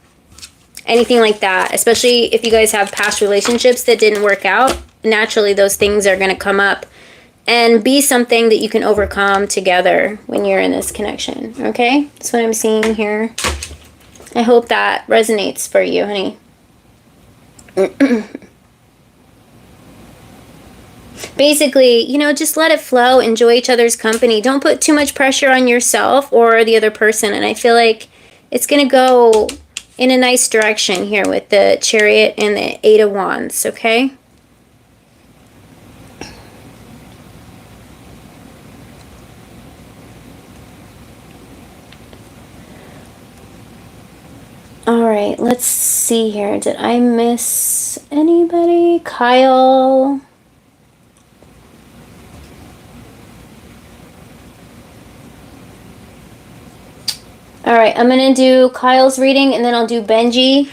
anything like that. Especially if you guys have past relationships that didn't work out. Naturally, those things are going to come up and be something that you can overcome together when you're in this connection. Okay? That's what I'm seeing here. I hope that resonates for you, honey. Basically, you know, just let it flow. Enjoy each other's company. Don't put too much pressure on yourself or the other person. And I feel like it's going to go in a nice direction here with the Chariot and the Eight of Wands, okay? All right, let's see here. Did I miss anybody? Kyle. All right, I'm going to do Kyle's reading and then I'll do Benji.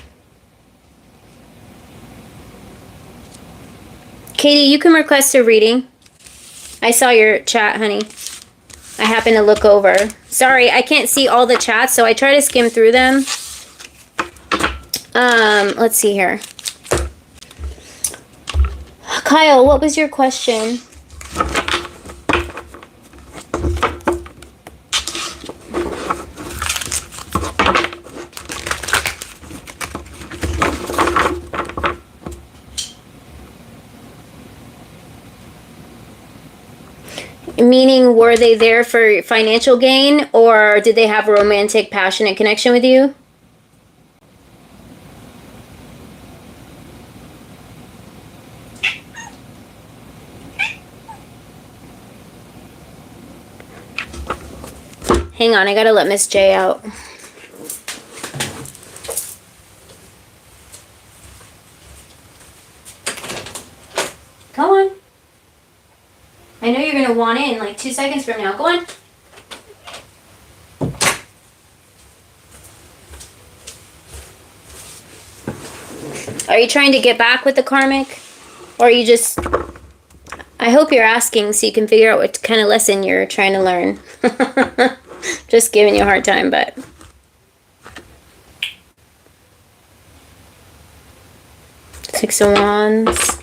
Katie, you can request a reading. I saw your chat, honey. I happened to look over. Sorry, I can't see all the chats, so I try to skim through them. Let's see here. Kyle, what was your question? Meaning, were they there for financial gain, or did they have a romantic, passionate connection with you? Hang on, I gotta let Miss J out. Come on. I know you're gonna want in like 2 seconds from now. Go on. Are you trying to get back with the karmic? Or are you just... I hope you're asking so you can figure out what kind of lesson you're trying to learn. Just giving you a hard time, but... Six of Wands.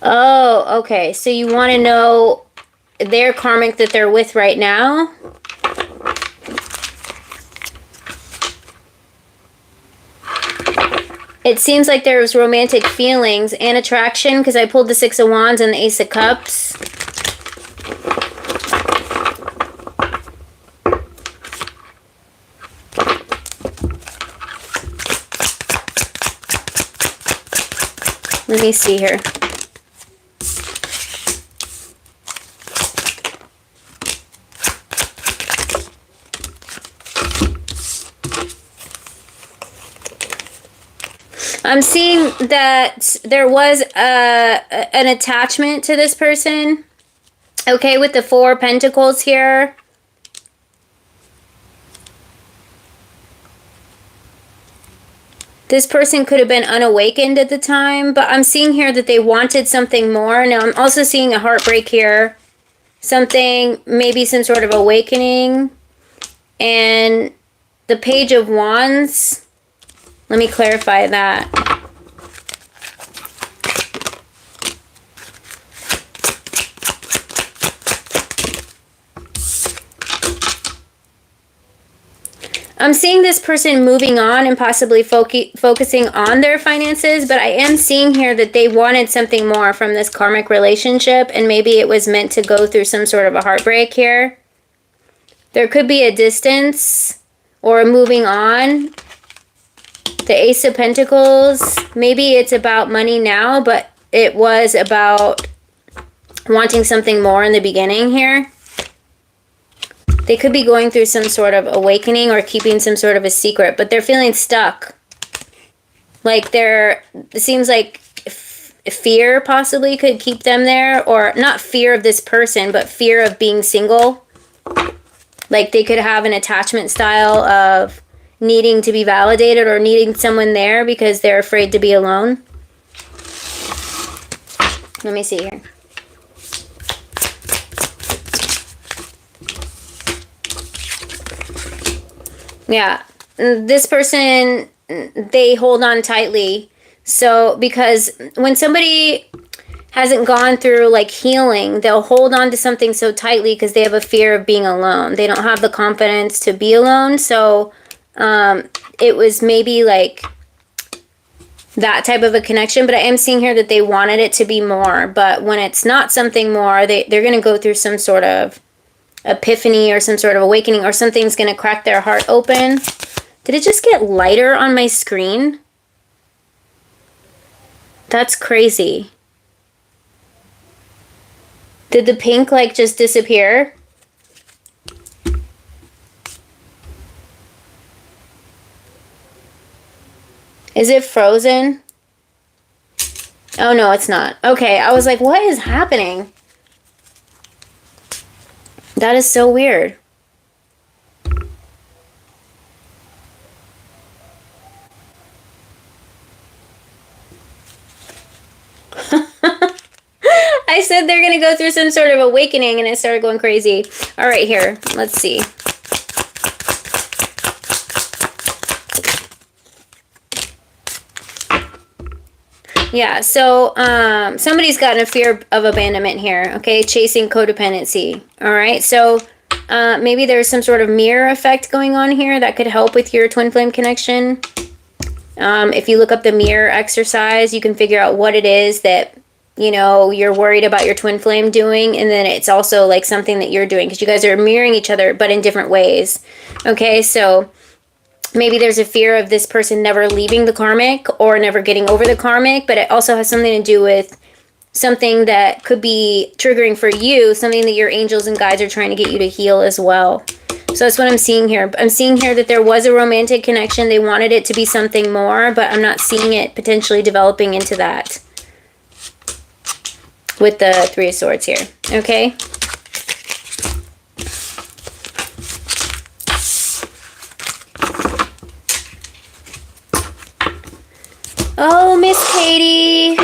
Oh, okay. So you want to know their karmic that they're with right now? It seems like there was romantic feelings and attraction because I pulled the Six of Wands and the Ace of Cups. Let me see here. I'm seeing that there was an attachment to this person. Okay, with the Four of Pentacles here. This person could have been unawakened at the time, but I'm seeing here that they wanted something more. Now, I'm also seeing a heartbreak here. Something, maybe some sort of awakening. And the Page of Wands... Let me clarify that. I'm seeing this person moving on and possibly focusing on their finances, but I am seeing here that they wanted something more from this karmic relationship, and maybe it was meant to go through some sort of a heartbreak here. There could be a distance or a moving on. The Ace of Pentacles, maybe it's about money now, but it was about wanting something more in the beginning here. They could be going through some sort of awakening or keeping some sort of a secret, but they're feeling stuck. Like it seems like fear possibly could keep them there, or not fear of this person, but fear of being single Like they could have an attachment style of needing to be validated or needing someone there because they're afraid to be alone. Let me see here. Yeah, this person, they hold on tightly. So because when somebody hasn't gone through like healing, they'll hold on to something so tightly because they have a fear of being alone. They don't have the confidence to be alone. So it was maybe like that type of a connection, but I am seeing here that they wanted it to be more. But when it's not something more, they're going to go through some sort of epiphany or some sort of awakening, or something's going to crack their heart open. Did it just get lighter on my screen? That's crazy. Did the pink like just disappear? Is it frozen? Oh no, it's not. Okay, I was like, what is happening? That is so weird. I said they're going to go through some sort of awakening and it started going crazy. All right, here. Let's see. Yeah, so somebody's gotten a fear of abandonment here, okay? Chasing codependency, all right? So maybe there's some sort of mirror effect going on here that could help with your twin flame connection. If you look up the mirror exercise, you can figure out what it is that, you know, you're worried about your twin flame doing, and then it's also like something that you're doing, because you guys are mirroring each other, but in different ways, okay? So maybe there's a fear of this person never leaving the karmic or never getting over the karmic, but it also has something to do with something that could be triggering for you, something that your angels and guides are trying to get you to heal as well. So that's what I'm seeing here. I'm seeing here that there was a romantic connection. They wanted it to be something more, but I'm not seeing it potentially developing into that with the Three of Swords here, okay? Oh, Miss Katie,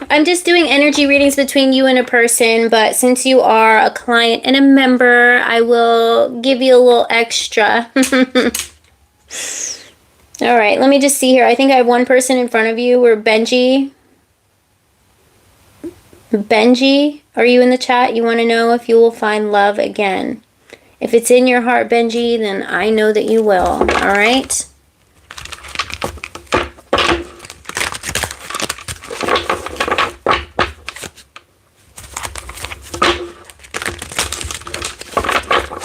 I'm just doing energy readings between you and a person, but since you are a client and a member, I will give you a little extra. All right, let me just see here. I think I have one person in front of you. We're Benji. Benji, are you in the chat? You want to know if you will find love again. If it's in your heart, Benji, then I know that you will. All right?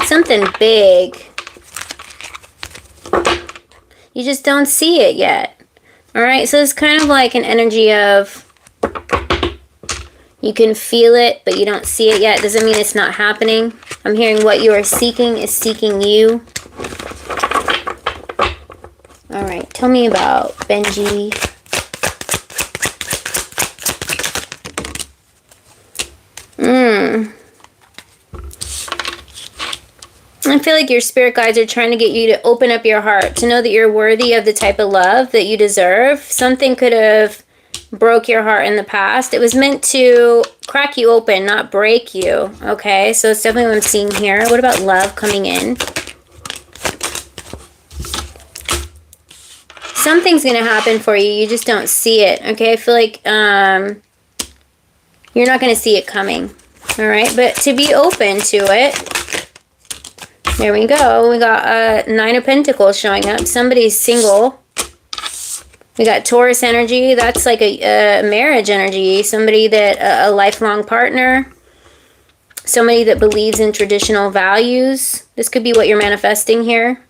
Something big. You just don't see it yet. All right, so it's kind of like an energy of you can feel it, but you don't see it yet. Doesn't mean it's not happening. I'm hearing what you are seeking is seeking you. All right, tell me about Benji. I feel like your spirit guides are trying to get you to open up your heart, to know that you're worthy of the type of love that you deserve. Something could have broke your heart in the past. It was meant to crack you open, not break you. Okay, so it's definitely what I'm seeing here. What about love coming in? Something's going to happen for you. You just don't see it. Okay, I feel like you're not going to see it coming. All right, but to be open to it. There we go. We got Nine of Pentacles showing up. Somebody's single. We got Taurus energy. That's like a marriage energy. Somebody that, a lifelong partner. Somebody that believes in traditional values. This could be what you're manifesting here.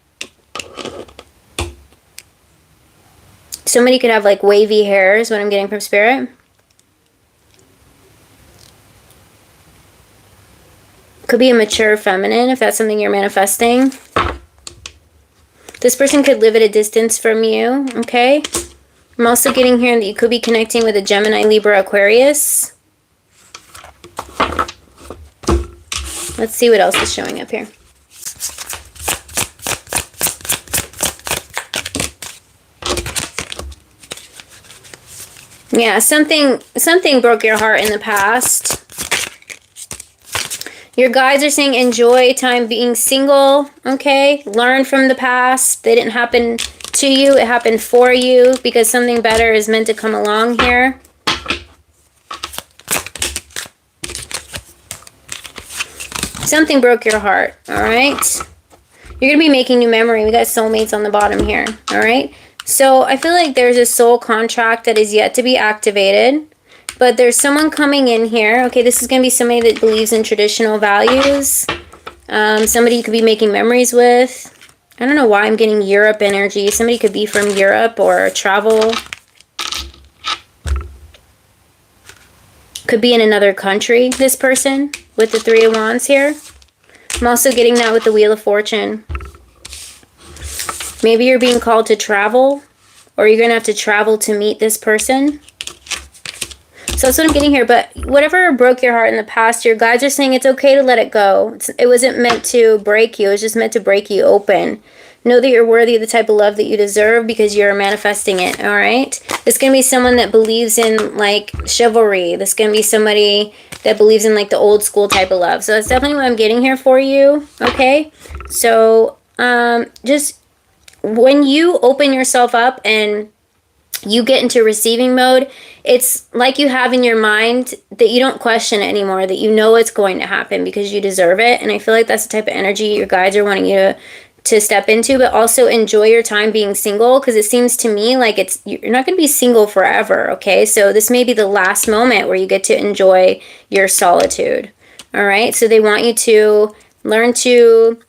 Somebody could have like wavy hair is what I'm getting from Spirit. Could be a mature feminine if that's something you're manifesting. This person could live at a distance from you, okay? I'm also getting here that you could be connecting with a Gemini, Libra, Aquarius. Let's see what else is showing up here. Yeah, something broke your heart in the past. Your guides are saying enjoy time being single, okay? Learn from the past. They didn't happen to you, it happened for you because something better is meant to come along here. Something broke your heart, all right? You're going to be making new memory. We got soulmates on the bottom here, all right? So I feel like there's a soul contract that is yet to be activated. But there's someone coming in here. Okay, this is going to be somebody that believes in traditional values. Somebody you could be making memories with. I don't know why I'm getting Europe energy. Somebody could be from Europe or travel. Could be in another country, this person, with the Three of Wands here. I'm also getting that with the Wheel of Fortune. Maybe you're being called to travel, or you're going to have to travel to meet this person. So that's what I'm getting here. But whatever broke your heart in the past, your guides are saying it's okay to let it go. It wasn't meant to break you. It was just meant to break you open. Know that you're worthy of the type of love that you deserve because you're manifesting it, all right? This is going to be someone that believes in, like, chivalry. This is going to be somebody that believes in, like, the old school type of love. So that's definitely what I'm getting here for you, okay? So just when you open yourself up and you get into receiving mode, it's like you have in your mind that you don't question it anymore, that you know it's going to happen because you deserve it. And I feel like that's the type of energy your guides are wanting you to step into, but also enjoy your time being single, because it seems to me like you're not going to be single forever, okay? So this may be the last moment where you get to enjoy your solitude, all right? So they want you to learn to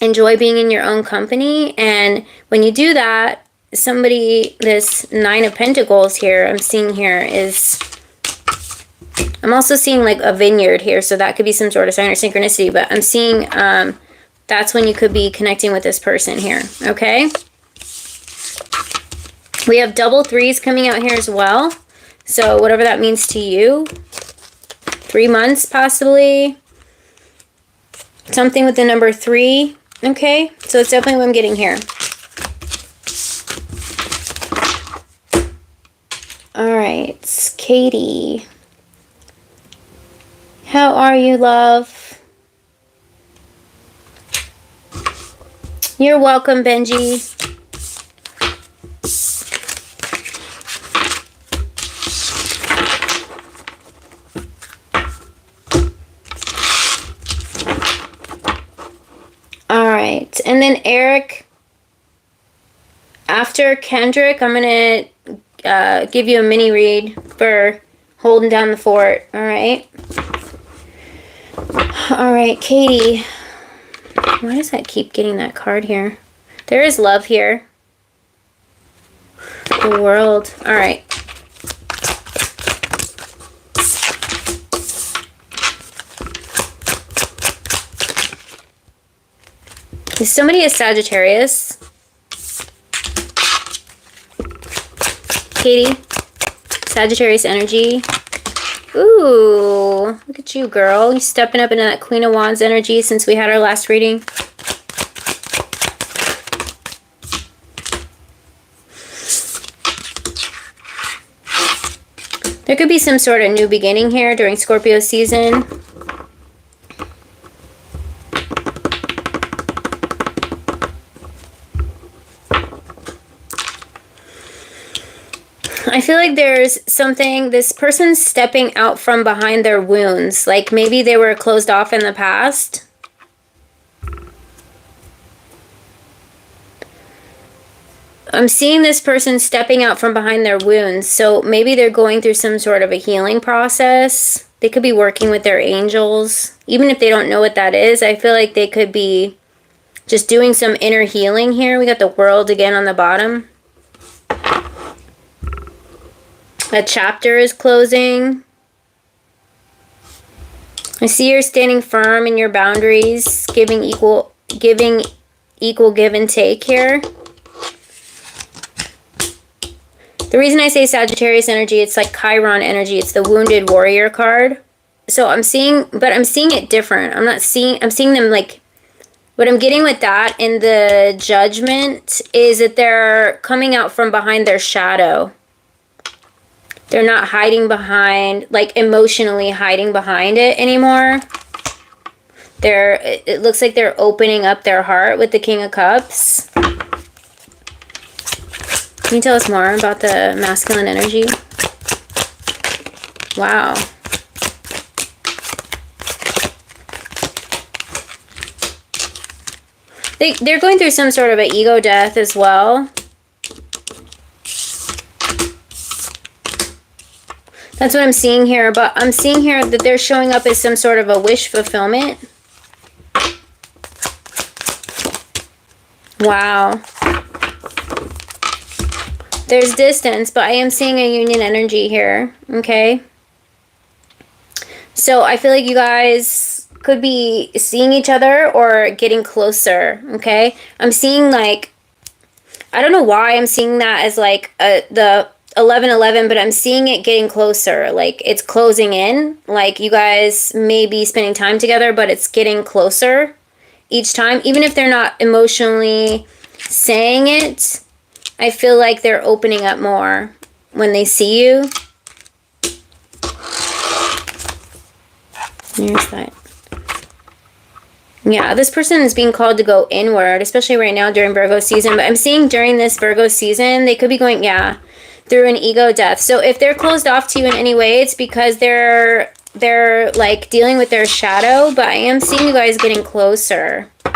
enjoy being in your own company, and when you do that, somebody, this Nine of Pentacles here, I'm seeing here is, I'm also seeing like a vineyard here, so that could be some sort of sign or synchronicity, but I'm seeing that's when you could be connecting with this person here, okay? We have double threes coming out here as well, so whatever that means to you. 3 months possibly. Something with the number 3, okay? So it's definitely what I'm getting here. All right, Katie. How are you, love? You're welcome, Benji. All right, and then Eric, after Kendrick, I'm going to give you a mini read for holding down the fort, all right? All right, Katie. Why does that keep getting that card here? There is love here. The World. All right. Is somebody a Sagittarius? Katie? Sagittarius energy. Ooh, look at you, girl. You stepping up into that Queen of Wands energy since we had our last reading. There could be some sort of new beginning here during Scorpio season. I feel like there's something, this person's stepping out from behind their wounds. Like maybe they were closed off in the past. I'm seeing this person stepping out from behind their wounds. So maybe they're going through some sort of a healing process. They could be working with their angels. Even if they don't know what that is, I feel like they could be just doing some inner healing here. We got the World again on the bottom. A chapter is closing. I see you're standing firm in your boundaries, giving equal give and take here. The reason I say Sagittarius energy, it's like Chiron energy. It's the Wounded Warrior card. So I'm seeing it different. I'm seeing them like, what I'm getting with that in the Judgment is that they're coming out from behind their shadow. They're not hiding behind, like emotionally hiding behind it anymore. It looks like they're opening up their heart with the King of Cups. Can you tell us more about the masculine energy? Wow. They're going through some sort of an ego death as well. That's what I'm seeing here, but I'm seeing here that they're showing up as some sort of a wish fulfillment. Wow. There's distance, but I am seeing a union energy here, okay? So I feel like you guys could be seeing each other or getting closer, okay? I'm seeing like, I don't know why I'm seeing that as like the 11-11, but I'm seeing it getting closer. Like it's closing in. Like you guys may be spending time together, but it's getting closer each time. Even if they're not emotionally saying it, I feel like they're opening up more when they see you. Here's that. Yeah, this person is being called to go inward, especially right now during Virgo season. But I'm seeing during this Virgo season, they could be going, yeah, through an ego death. So if they're closed off to you in any way, it's because they're like dealing with their shadow. But I am seeing you guys getting closer. All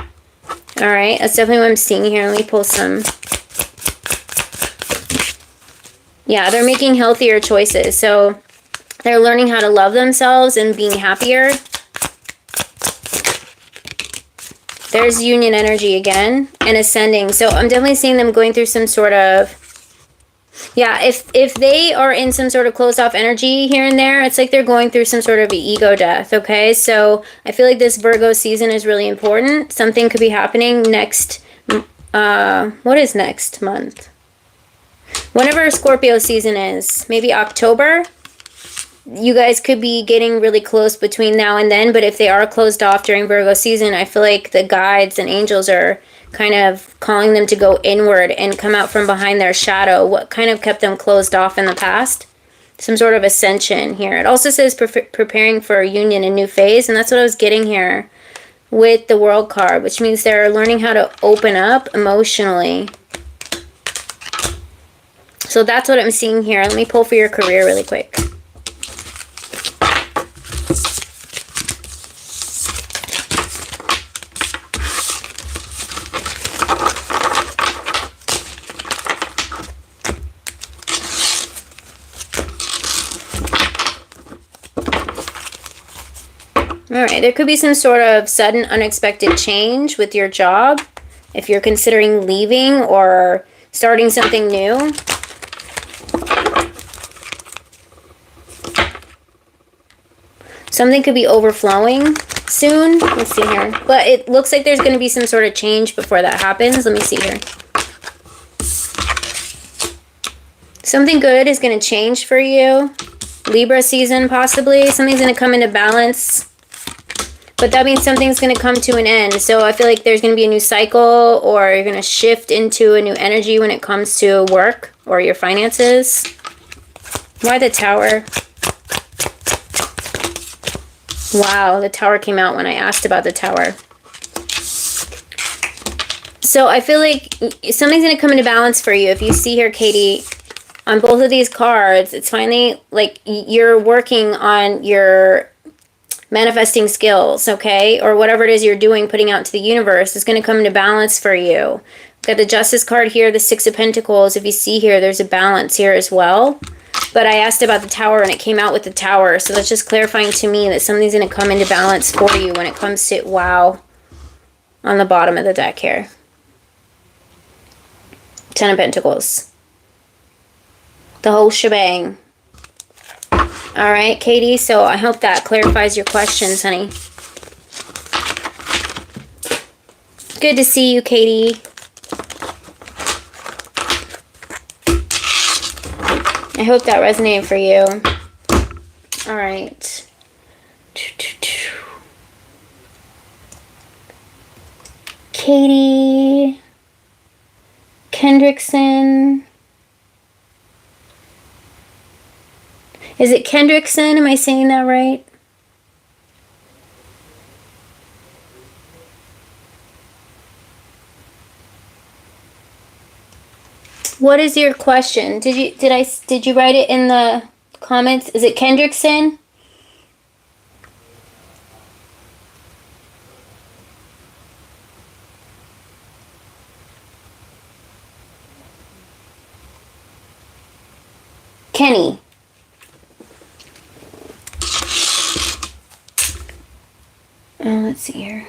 right, that's definitely what I'm seeing here. Let me pull some. Yeah, they're making healthier choices. So they're learning how to love themselves and being happier. There's union energy again and ascending. So I'm definitely seeing them going through some sort of, yeah, if they are in some sort of closed off energy here and there, it's like they're going through some sort of ego death, okay? So I feel like this Virgo season is really important. Something could be happening next, what is next month? Whenever Scorpio season is, maybe October. You guys could be getting really close between now and then, but if they are closed off during Virgo season, I feel like the guides and angels are kind of calling them to go inward and come out from behind their shadow. What kind of kept them closed off in the past? Some sort of ascension here. It also says preparing for a union, a new phase, and that's what I was getting here with the World card, which means they're learning how to open up emotionally. So that's what I'm seeing here. Let me pull for your career really quick. Alright, there could be some sort of sudden unexpected change with your job if you're considering leaving or starting something new. Something could be overflowing soon. Let's see here. But it looks like there's going to be some sort of change before that happens. Let me see here. Something good is going to change for you. Libra season, possibly. Something's going to come into balance. But that means something's going to come to an end. So I feel like there's going to be a new cycle, or you're going to shift into a new energy when it comes to work or your finances. Why the Tower? Wow, the Tower came out when I asked about the Tower. So I feel like something's going to come into balance for you. If you see here, Katie, on both of these cards, it's finally like you're working on your manifesting skills, okay? Or whatever it is you're doing, putting out to the universe is going to come into balance for you. Got the Justice card here, the Six of Pentacles. If you see here, there's a balance here as well. But I asked about the Tower and it came out with the Tower. So that's just clarifying to me that something's going to come into balance for you when it comes to, wow, on the bottom of the deck here. Ten of Pentacles. The whole shebang. All right, Katie, so I hope that clarifies your questions, honey. Good to see you, Katie. I hope that resonated for you. All right. Katie Kendrickson. Is it Kendrickson? Am I saying that right? What is your question? Did you write it in the comments? Is it Kendrickson? Kenny. Let's see here.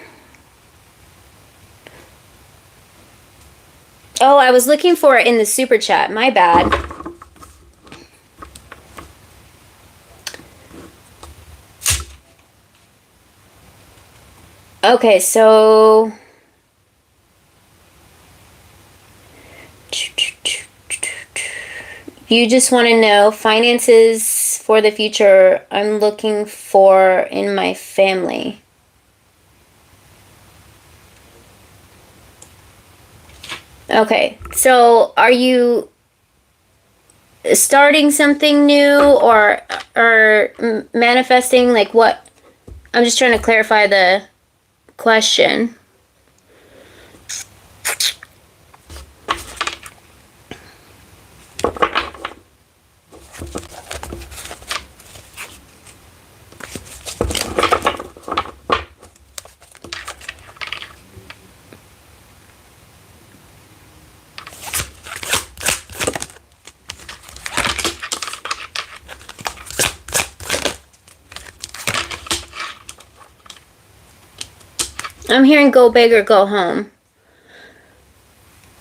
Oh, I was looking for it in the super chat. My bad. Okay, so you just want to know finances for the future I'm looking for in my family. Okay, so are you starting something new or manifesting, like what? I'm just trying to clarify the question. I'm hearing go big or go home.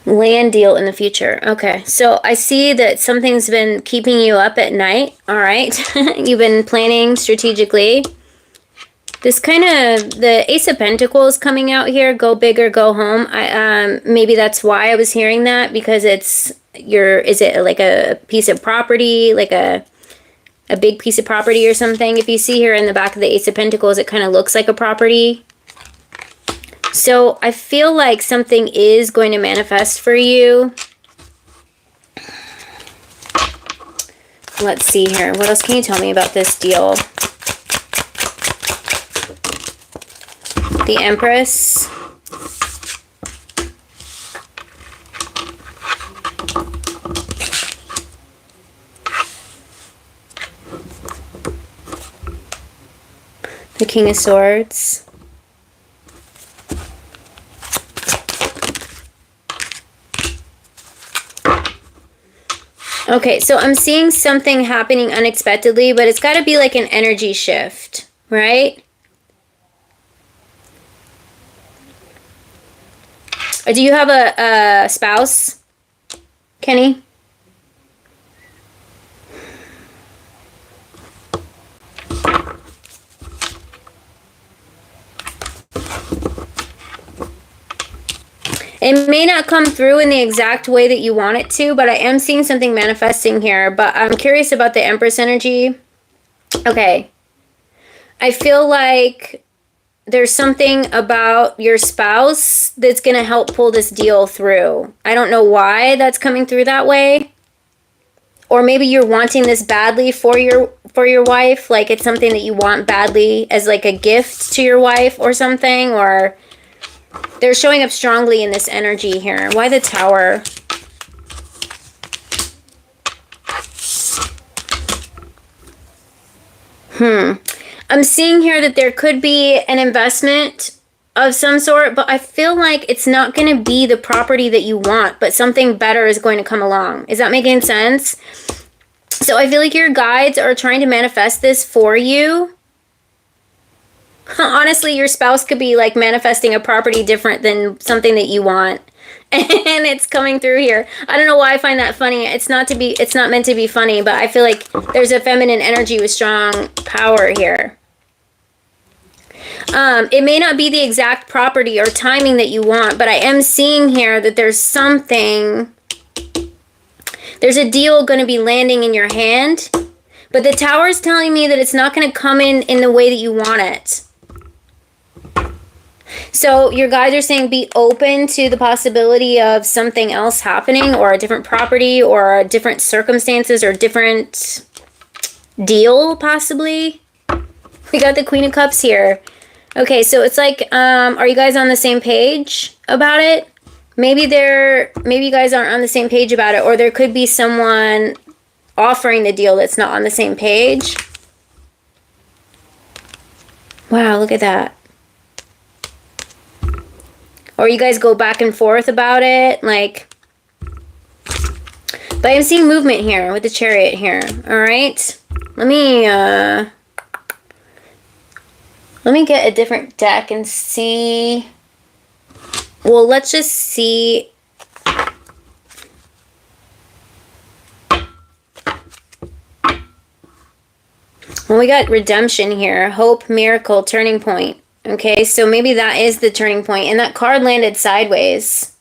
Land deal in the future. Okay, so I see that something's been keeping you up at night. All right, you've been planning strategically. This kind of, the Ace of Pentacles coming out here, go big or go home. Maybe that's why I was hearing that, because is it like a piece of property, like a big piece of property or something? If you see here in the back of the Ace of Pentacles, it kind of looks like a property. So I feel like something is going to manifest for you. Let's see here. What else can you tell me about this deal? The Empress. The King of Swords. Okay, so I'm seeing something happening unexpectedly, but it's got to be like an energy shift, right? Do you have a spouse, Kenny? It may not come through in the exact way that you want it to, but I am seeing something manifesting here. But I'm curious about the Empress energy. Okay. I feel like there's something about your spouse that's going to help pull this deal through. I don't know why that's coming through that way. Or maybe you're wanting this badly for your wife. Like it's something that you want badly as like a gift to your wife or something. Or they're showing up strongly in this energy here. Why the Tower? I'm seeing here that there could be an investment of some sort, but I feel like it's not going to be the property that you want, but something better is going to come along. Is that making sense? So I feel like your guides are trying to manifest this for you. Honestly, your spouse could be like manifesting a property different than something that you want. And it's coming through here. I don't know why I find that funny. It's not meant to be funny, but I feel like there's a feminine energy with strong power here. It may not be the exact property or timing that you want, but I am seeing here that there's a deal going to be landing in your hand, but the Tower is telling me that it's not going to come in the way that you want it. So your guides are saying be open to the possibility of something else happening, or a different property, or different circumstances, or different deal, possibly. We got the Queen of Cups here. Okay, so it's like, are you guys on the same page about it? Maybe you guys aren't on the same page about it, or there could be someone offering the deal that's not on the same page. Wow, look at that. Or you guys go back and forth about it, like. But I'm seeing movement here with the Chariot here. All right, let me get a different deck and see. Well, let's just see. Well, we got redemption here. Hope, miracle, turning point. Okay, so maybe that is the turning point. And that card landed sideways.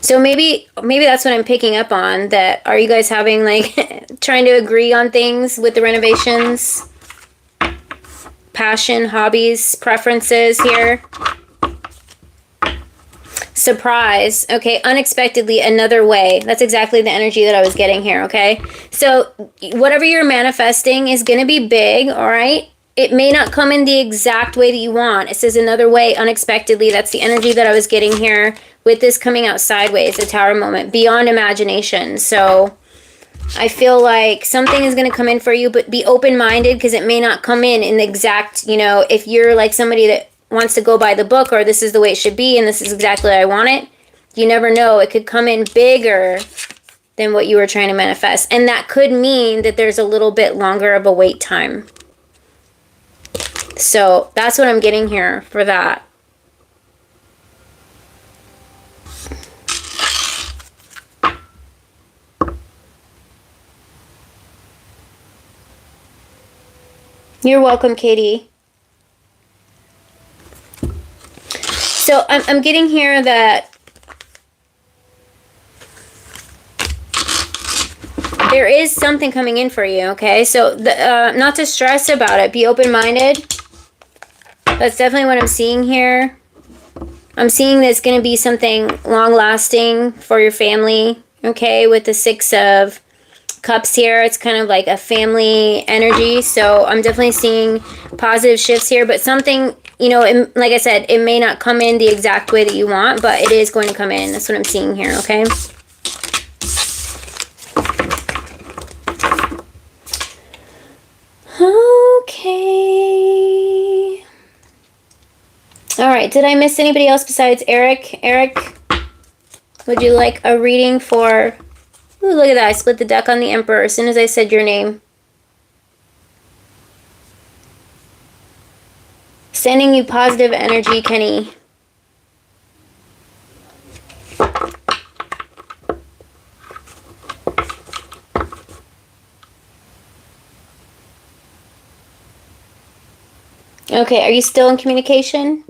So maybe that's what I'm picking up on. That, are you guys having, like, trying to agree on things with the renovations? Passion, hobbies, preferences here. Surprise. Okay, unexpectedly, another way. That's exactly the energy that I was getting here, okay? So whatever you're manifesting is going to be big, all right? It may not come in the exact way that you want. It says another way, unexpectedly. That's the energy that I was getting here with this coming out sideways, the Tower moment, beyond imagination. So I feel like something is going to come in for you, but be open-minded, because it may not come in the exact, you know, if you're like somebody that wants to go by the book, or this is the way it should be and this is exactly how I want it, you never know. It could come in bigger than what you were trying to manifest. And that could mean that there's a little bit longer of a wait time. So that's what I'm getting here for that. You're welcome, Katie. So I'm getting here that there is something coming in for you, okay? So not to stress about it. Be open-minded. That's definitely what I'm seeing here. I'm seeing there's going to be something long-lasting for your family, okay? With the Six of Cups here, it's kind of like a family energy. So I'm definitely seeing positive shifts here, but something, you know, like I said, it may not come in the exact way that you want, but it is going to come in. That's what I'm seeing here, okay? Okay. All right, did I miss anybody else besides Eric? Eric, would you like a reading for... Ooh, look at that. I split the deck on the Emperor as soon as I said your name. Sending you positive energy, Kenny. Okay, are you still in communication?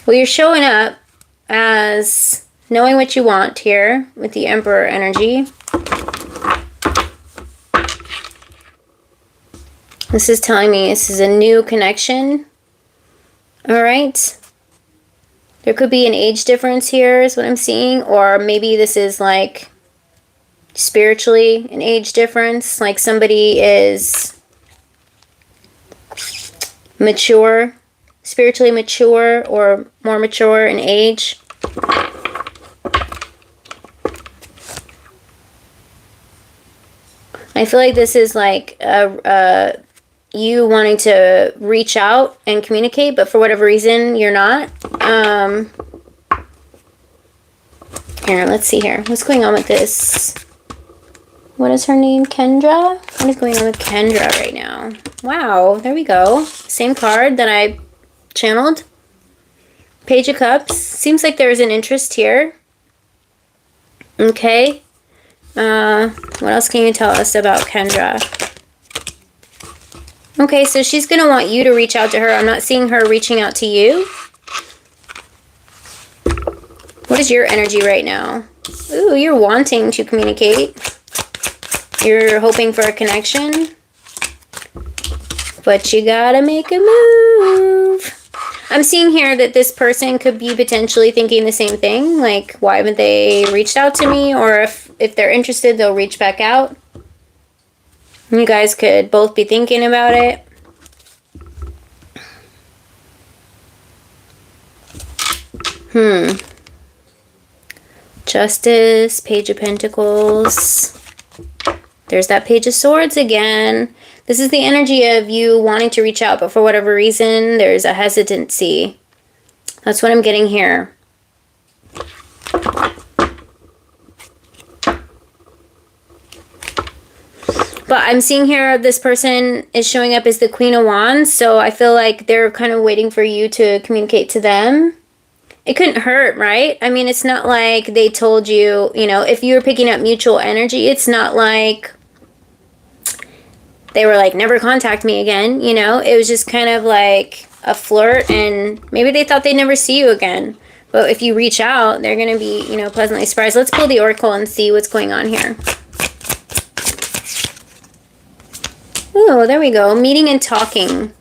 Well, you're showing up as knowing what you want here with the Emperor energy. This is telling me this is a new connection. All right. There could be an age difference here is what I'm seeing. Or maybe this is like spiritually an age difference. Like somebody is mature, spiritually mature, or more mature in age. I feel like this is like you wanting to reach out and communicate, but for whatever reason, you're not. Here, let's see here. What's going on with this? What is her name? Kendra? What is going on with Kendra right now? Wow, there we go. Same card that I channeled. Page of Cups. Seems like there's an interest here. Okay. What else can you tell us about Kendra? Okay, so she's going to want you to reach out to her. I'm not seeing her reaching out to you. What is your energy right now? Ooh, you're wanting to communicate. You're hoping for a connection. But you gotta make a move. I'm seeing here that this person could be potentially thinking the same thing. Like, why haven't they reached out to me? Or if they're interested, they'll reach back out. You guys could both be thinking about it. Justice, Page of Pentacles. There's that Page of Swords again. This is the energy of you wanting to reach out, but for whatever reason, there's a hesitancy. That's what I'm getting here. But I'm seeing here this person is showing up as the Queen of Wands, so I feel like they're kind of waiting for you to communicate to them. It couldn't hurt, right? I mean, it's not like they told you, you know, if you were picking up mutual energy, it's not like they were like, never contact me again, you know? It was just kind of like a flirt, and maybe they thought they'd never see you again. But if you reach out, they're going to be, you know, pleasantly surprised. Let's pull the Oracle and see what's going on here. Oh, there we go. Meeting and talking.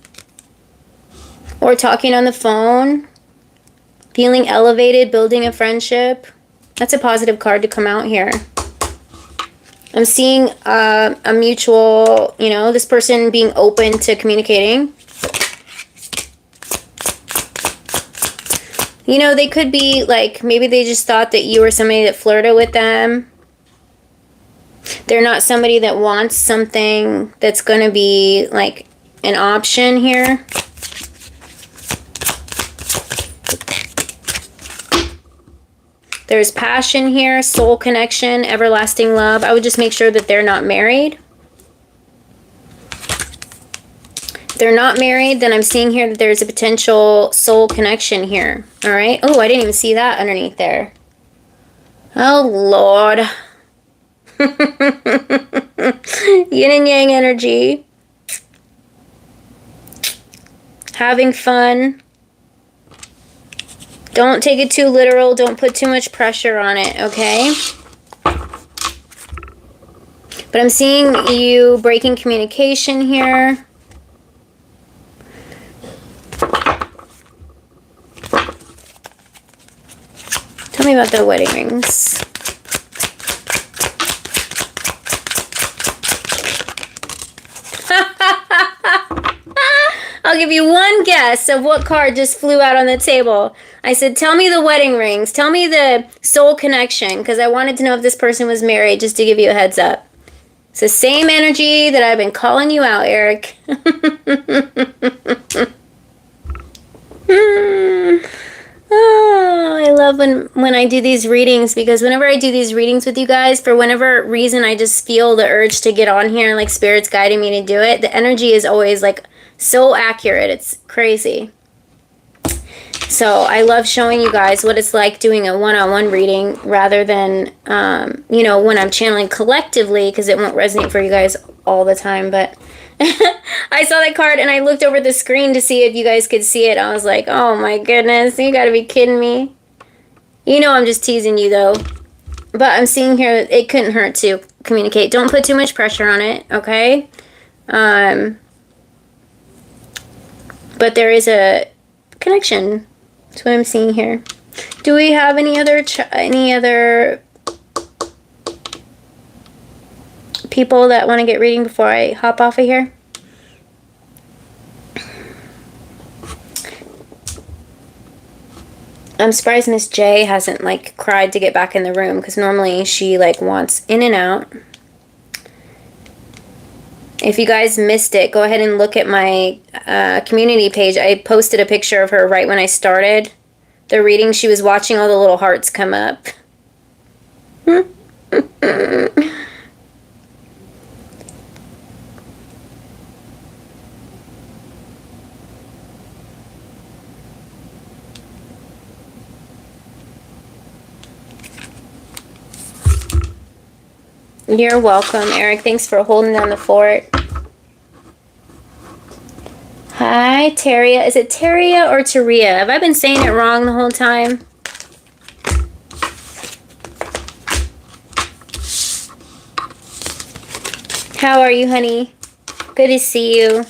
Or talking on the phone. Feeling elevated, building a friendship. That's a positive card to come out here. I'm seeing a mutual, you know, this person being open to communicating. You know, they could be like, maybe they just thought that you were somebody that flirted with them. They're not somebody that wants something that's going to be like an option here. There's passion here, soul connection, everlasting love. I would just make sure that they're not married. If they're not married, then I'm seeing here that there's a potential soul connection here. All right. Oh, I didn't even see that underneath there. Oh, Lord. Yin and yang energy. Having fun. Don't take it too literal. Don't put too much pressure on it, okay? But I'm seeing you breaking communication here. Tell me about the wedding rings. I'll give you one guess of what card just flew out on the table. I said, tell me the wedding rings. Tell me the soul connection, because I wanted to know if this person was married, just to give you a heads up. It's the same energy that I've been calling you out, Eric. Oh, I love when I do these readings, because whenever I do these readings with you guys, for whatever reason, I just feel the urge to get on here, like Spirit's guiding me to do it. The energy is always like so accurate. It's crazy. So I love showing you guys what it's like doing a one-on-one reading rather than, you know, when I'm channeling collectively, because it won't resonate for you guys all the time. But I saw that card and I looked over the screen to see if you guys could see it. I was like, oh my goodness, you gotta be kidding me. You know I'm just teasing you though. But I'm seeing here it couldn't hurt to communicate. Don't put too much pressure on it, okay? But there is a connection. That's what I'm seeing here. Do we have any other people that want to get reading before I hop off of here? I'm surprised Miss J hasn't like cried to get back in the room, because normally she like wants in and out. If you guys missed it, go ahead and look at my community page. I posted a picture of her right when I started the reading. She was watching all the little hearts come up. You're welcome, Eric. Thanks for holding down the fort. Hi, Teria. Is it Teria or Teria? Have I been saying it wrong the whole time? How are you, honey? Good to see you.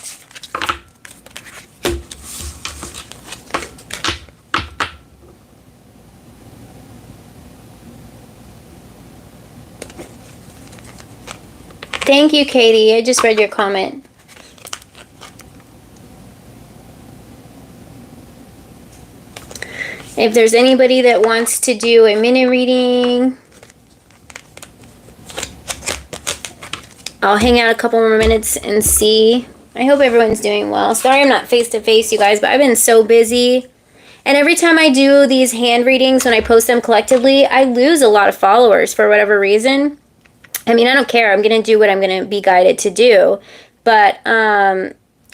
Thank you, Katie. I just read your comment. If there's anybody that wants to do a mini reading, I'll hang out a couple more minutes and see. I hope everyone's doing well. Sorry I'm not face-to-face, you guys, but I've been so busy. And every time I do these hand readings, when I post them collectively, I lose a lot of followers for whatever reason. I mean, I don't care. I'm going to do what I'm going to be guided to do. But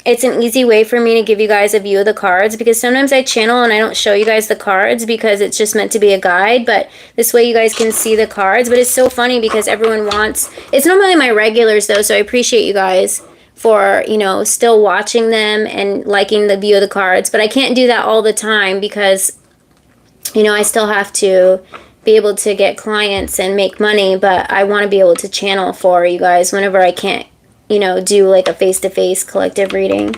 it's an easy way for me to give you guys a view of the cards, because sometimes I channel and I don't show you guys the cards because it's just meant to be a guide, but this way you guys can see the cards. But it's so funny because everyone wants, it's normally my regulars though, so I appreciate you guys for, you know, still watching them and liking the view of the cards, but I can't do that all the time because, you know, I still have to be able to get clients and make money, but I want to be able to channel for you guys whenever I can't, you know, do like a face-to-face collective reading.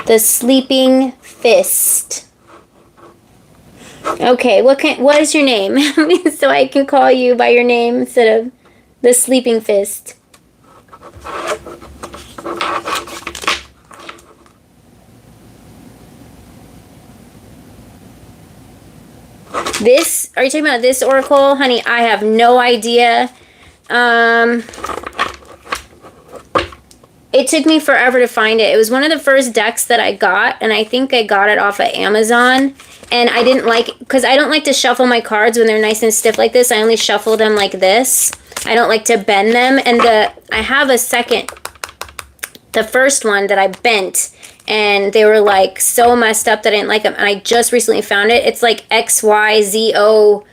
The Sleeping Fist. Okay, what is your name? So I can call you by your name instead of the Sleeping Fist. This, are you talking about this oracle? Honey, I have no idea. It took me forever to find it. It was one of the first decks that I got, and I think I got it off of Amazon. And I didn't like, because I don't like to shuffle my cards when they're nice and stiff like this. I only shuffle them like this. I don't like to bend them. And I have a second, the first one that I bent, and they were like so messed up that I didn't like them. And I just recently found it. It's like XYZO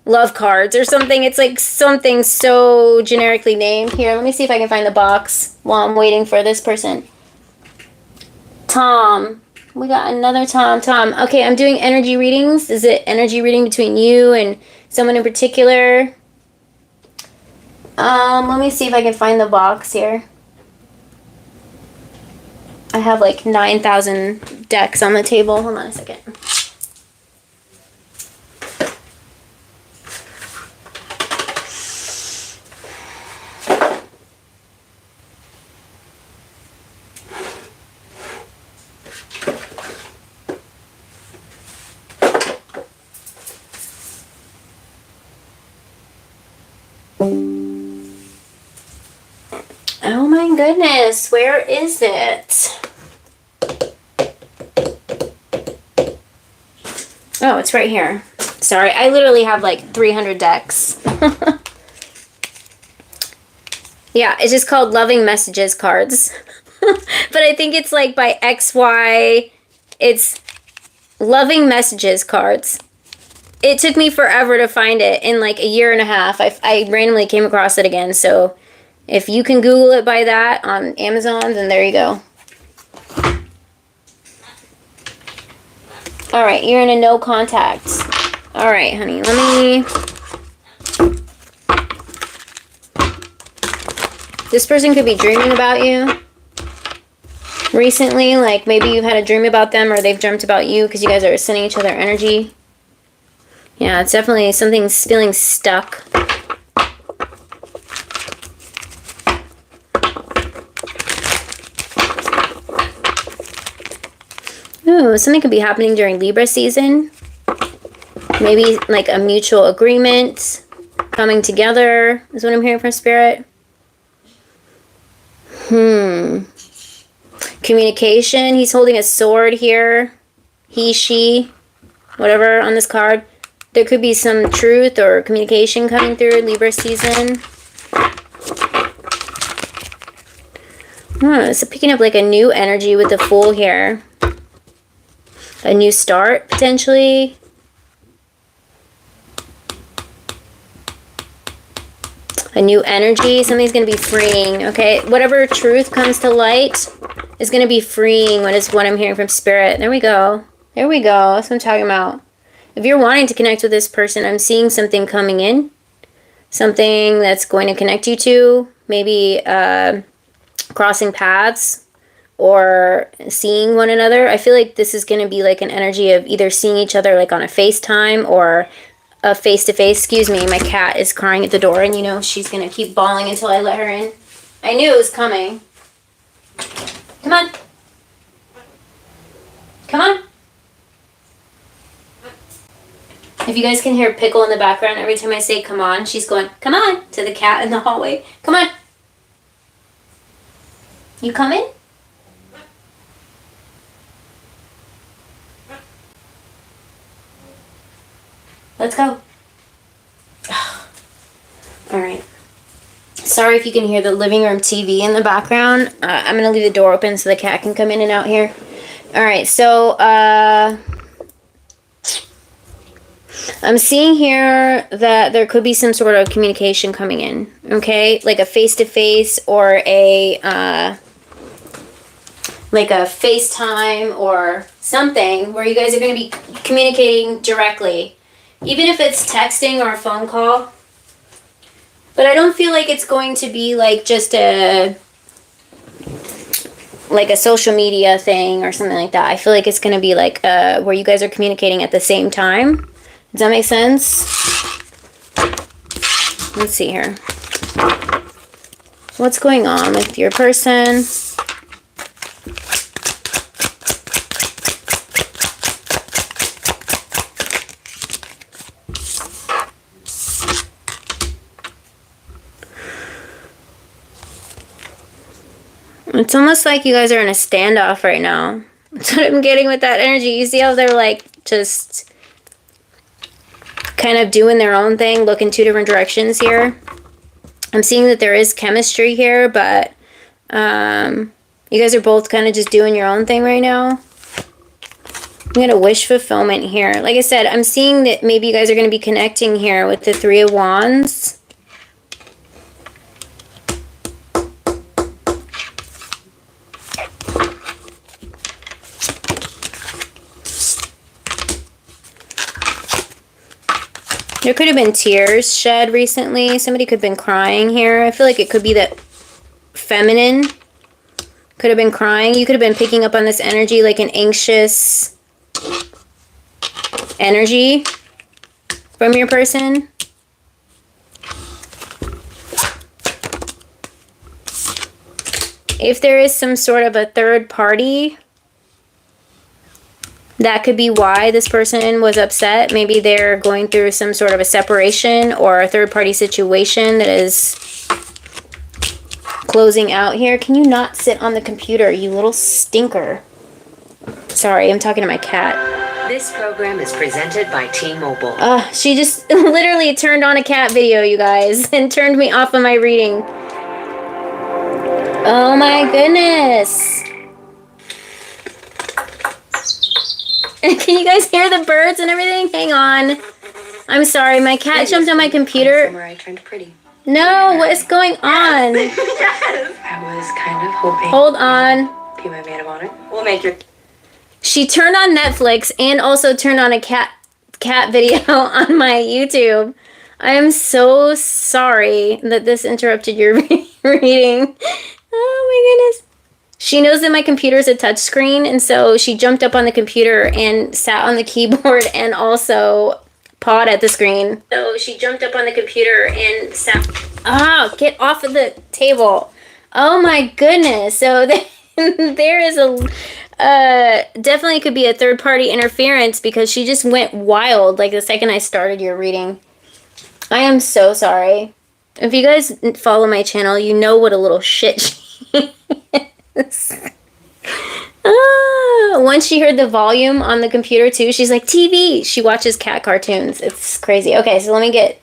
love cards or something. It's like something so generically named. Here, let me see if I can find the box while I'm waiting for this person. Tom. We got another Tom. Tom. Okay, I'm doing energy readings. Is it energy reading between you and someone in particular? Let me see if I can find the box here. I have like 9,000 decks on the table. Hold on a second. Oh my goodness, where is it? Oh, it's right here. Sorry, I literally have like 300 decks. Yeah, it's just called Loving Messages cards. But I think it's like by XY. It's Loving Messages cards. It took me forever to find it. In like a year and a half. I randomly came across it again, so if you can Google it by that on Amazon, then there you go. All right, you're in a no contact. All right, honey, let me... This person could be dreaming about you recently. Like maybe you've had a dream about them or they've dreamt about you because you guys are sending each other energy. Yeah, it's definitely something's feeling stuck. Ooh, something could be happening during Libra season. Maybe like a mutual agreement coming together is what I'm hearing from Spirit. Communication. He's holding a sword here. He, she, whatever on this card. There could be some truth or communication coming through Libra season. It's picking up like a new energy with the Fool here. A new start, potentially. A new energy. Something's going to be freeing, okay? Whatever truth comes to light is going to be freeing, what I'm hearing from Spirit. There we go. There we go. That's what I'm talking about. If you're wanting to connect with this person, I'm seeing something coming in. Something that's going to connect you to. Maybe crossing paths. Or seeing one another. I feel like this is going to be like an energy of either seeing each other like on a FaceTime or a face-to-face. Excuse me, my cat is crying at the door, and you know she's gonna keep bawling until I let her in. I knew it was coming. Come on. Come on. If you guys can hear Pickle in the background, every time I say come on, she's going, come on, to the cat in the hallway. Come on. You coming? Let's go. Alright. Sorry if you can hear the living room TV in the background. I'm going to leave the door open so the cat can come in and out here. Alright, so, I'm seeing here that there could be some sort of communication coming in, okay? Like a face-to-face or a, like a FaceTime or something where you guys are going to be communicating directly. Even if it's texting or a phone call. But I don't feel like it's going to be like just a social media thing or something like that. I feel like it's going to be like where you guys are communicating at the same time. Does that make sense? Let's see here. What's going on with your person? It's almost like you guys are in a standoff right now. That's what I'm getting with that energy. You see how they're like just kind of doing their own thing, looking two different directions here. I'm seeing that there is chemistry here, but you guys are both kind of just doing your own thing right now. I'm going to wish fulfillment here. Like I said, I'm seeing that maybe you guys are going to be connecting here with the Three of Wands. There could have been tears shed recently. Somebody could have been crying here. I feel like it could be that feminine could have been crying. You could have been picking up on this energy like an anxious energy from your person. If there is some sort of a third party, that could be why this person was upset. Maybe they're going through some sort of a separation or a third-party situation that is closing out here. Can you not sit on the computer, you little stinker? Sorry, I'm talking to my cat. This program is presented by T-Mobile. She just literally turned on a cat video, you guys, and turned me off of my reading. Oh my goodness. Can you guys hear the birds and everything? Hang on. I'm sorry, my cat jumped on my computer. Summer I turned pretty. No, what is going on? Yes. I was kind of hoping. Hold on. Be my maid of honor. We'll make your. She turned on Netflix and also turned on a cat video on my YouTube. I am so sorry that this interrupted your reading. Oh my goodness. She knows that my computer is a touchscreen, and so she jumped up on the computer and sat on the keyboard and also pawed at the screen. So she jumped up on the computer and sat... Oh, get off of the table. Oh my goodness. So there is a... definitely could be a third-party interference because she just went wild like the second I started your reading. I am so sorry. If you guys follow my channel, you know what a little shit she is. Once she heard the volume on the computer too, she's like, TV. She watches cat cartoons. It's crazy. Okay, so let me get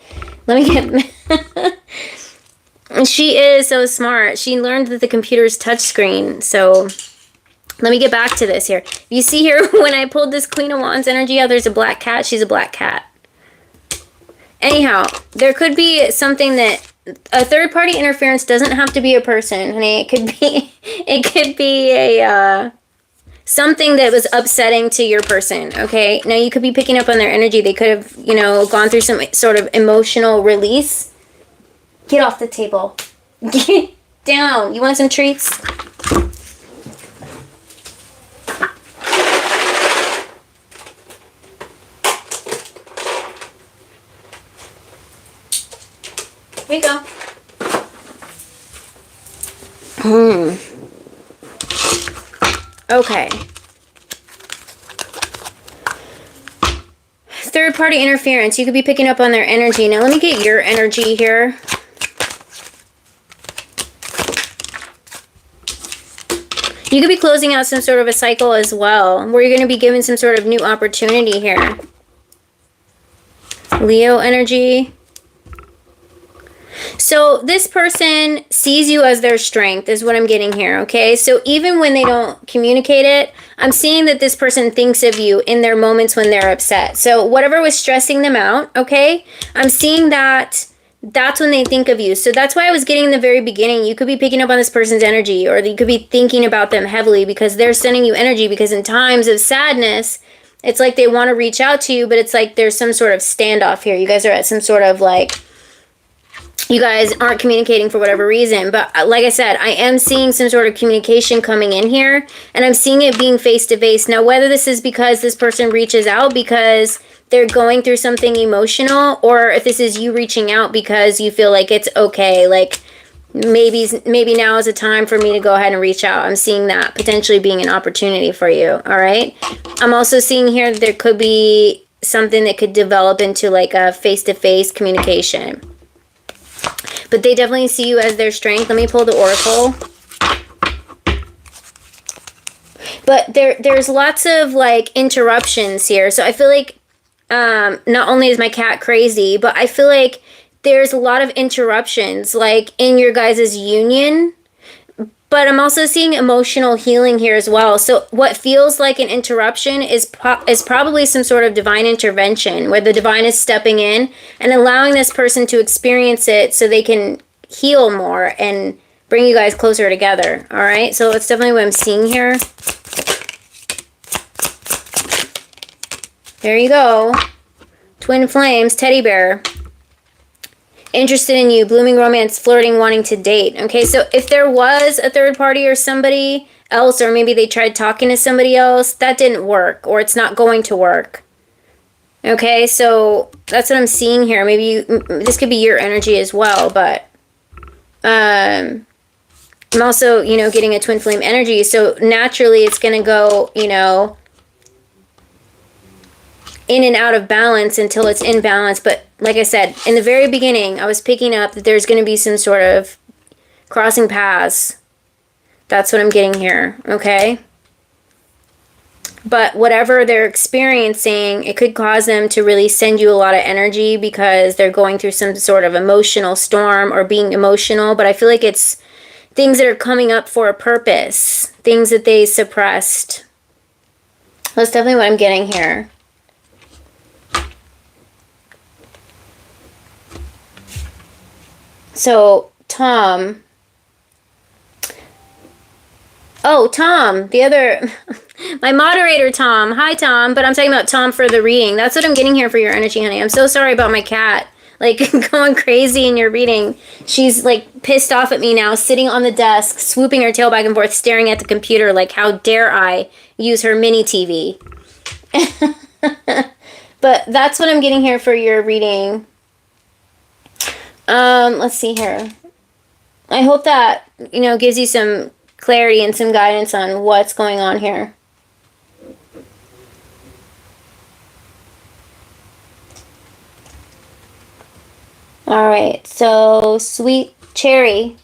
she is so smart. She learned that the computer's touchscreen. So let me get back to this here. You see here when I pulled this Queen of Wands energy out, there's a black cat. She's a black cat. Anyhow, there could be something that a third-party interference doesn't have to be a person, honey. It could be a something that was upsetting to your person. Okay, now you could be picking up on their energy. They could have, you know, gone through some sort of emotional release. Get off the table. Get down. You want some treats? Here you go. Okay. Third party interference. You could be picking up on their energy. Now let me get your energy here. You could be closing out some sort of a cycle as well, where you're going to be given some sort of new opportunity here. Leo energy. So this person sees you as their strength is what I'm getting here, okay? So even when they don't communicate it, I'm seeing that this person thinks of you in their moments when they're upset. So whatever was stressing them out, okay? I'm seeing that that's when they think of you. So that's why I was getting in the very beginning. You could be picking up on this person's energy, or you could be thinking about them heavily because they're sending you energy, because in times of sadness, it's like they want to reach out to you, but it's like there's some sort of standoff here. You guys are at some sort of like, you guys aren't communicating for whatever reason. But like I said, I am seeing some sort of communication coming in here, and I'm seeing it being face to face. Now, whether this is because this person reaches out because they're going through something emotional, or if this is you reaching out because you feel like it's okay, like maybe now is a time for me to go ahead and reach out. I'm seeing that potentially being an opportunity for you. All right. I'm also seeing here that there could be something that could develop into like a face-to-face communication. But they definitely see you as their strength. Let me pull the oracle. But there's lots of like interruptions here. So I feel like not only is my cat crazy, but I feel like there's a lot of interruptions like in your guys' union. But I'm also seeing emotional healing here as well. So what feels like an interruption is probably some sort of divine intervention, where the divine is stepping in and allowing this person to experience it so they can heal more and bring you guys closer together. All right, so that's definitely what I'm seeing here. There you go. Twin flames, teddy bear. Interested in you, blooming romance, flirting, wanting to date. Okay, so if there was a third party or somebody else, or maybe they tried talking to somebody else, that didn't work, or it's not going to work. Okay, so that's what I'm seeing here. Maybe this could be your energy as well, but I'm also, you know, getting a twin flame energy. So naturally it's going to go, you know, in and out of balance until it's in balance. But like I said, in the very beginning, I was picking up that there's going to be some sort of crossing paths. That's what I'm getting here, okay? But whatever they're experiencing, it could cause them to really send you a lot of energy because they're going through some sort of emotional storm or being emotional. But I feel like it's things that are coming up for a purpose, things that they suppressed. That's definitely what I'm getting here. So, Tom. Oh, Tom, the other, my moderator, Tom. Hi, Tom, but I'm talking about Tom for the reading. That's what I'm getting here for your energy, honey. I'm so sorry about my cat, like, going crazy in your reading. She's, like, pissed off at me now, sitting on the desk, swooping her tail back and forth, staring at the computer, like, how dare I use her mini TV. But that's what I'm getting here for your reading. Let's see here. I hope that, you know, gives you some clarity and some guidance on what's going on here. All right, so Sweet Cherry.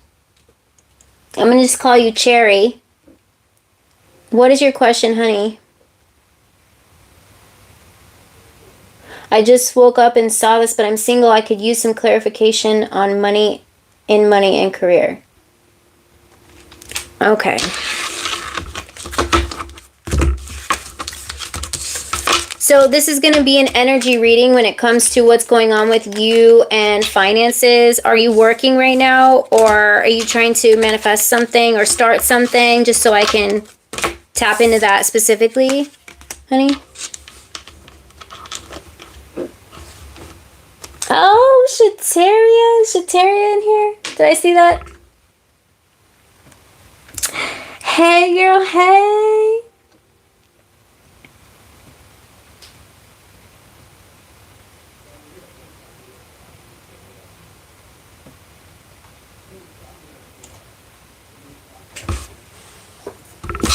I'm going to just call you Cherry. What is your question, honey? I just woke up and saw this, but I'm single. I could use some clarification on money and career. Okay. So this is going to be an energy reading when it comes to what's going on with you and finances. Are you working right now, or are you trying to manifest something or start something, just so I can tap into that specifically, honey? Oh, Shateria in here. Did I see that? Hey, girl, hey.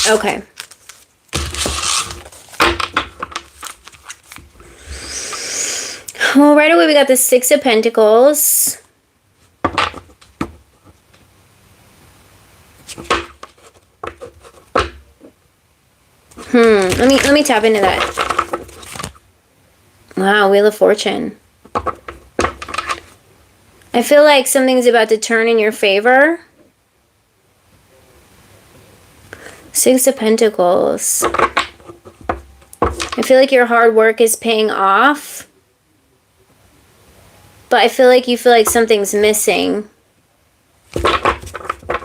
Okay. Well, right away we got the Six of Pentacles. Let me tap into that. Wow, Wheel of Fortune. I feel like something's about to turn in your favor. Six of Pentacles. I feel like your hard work is paying off. But I feel like you feel like something's missing.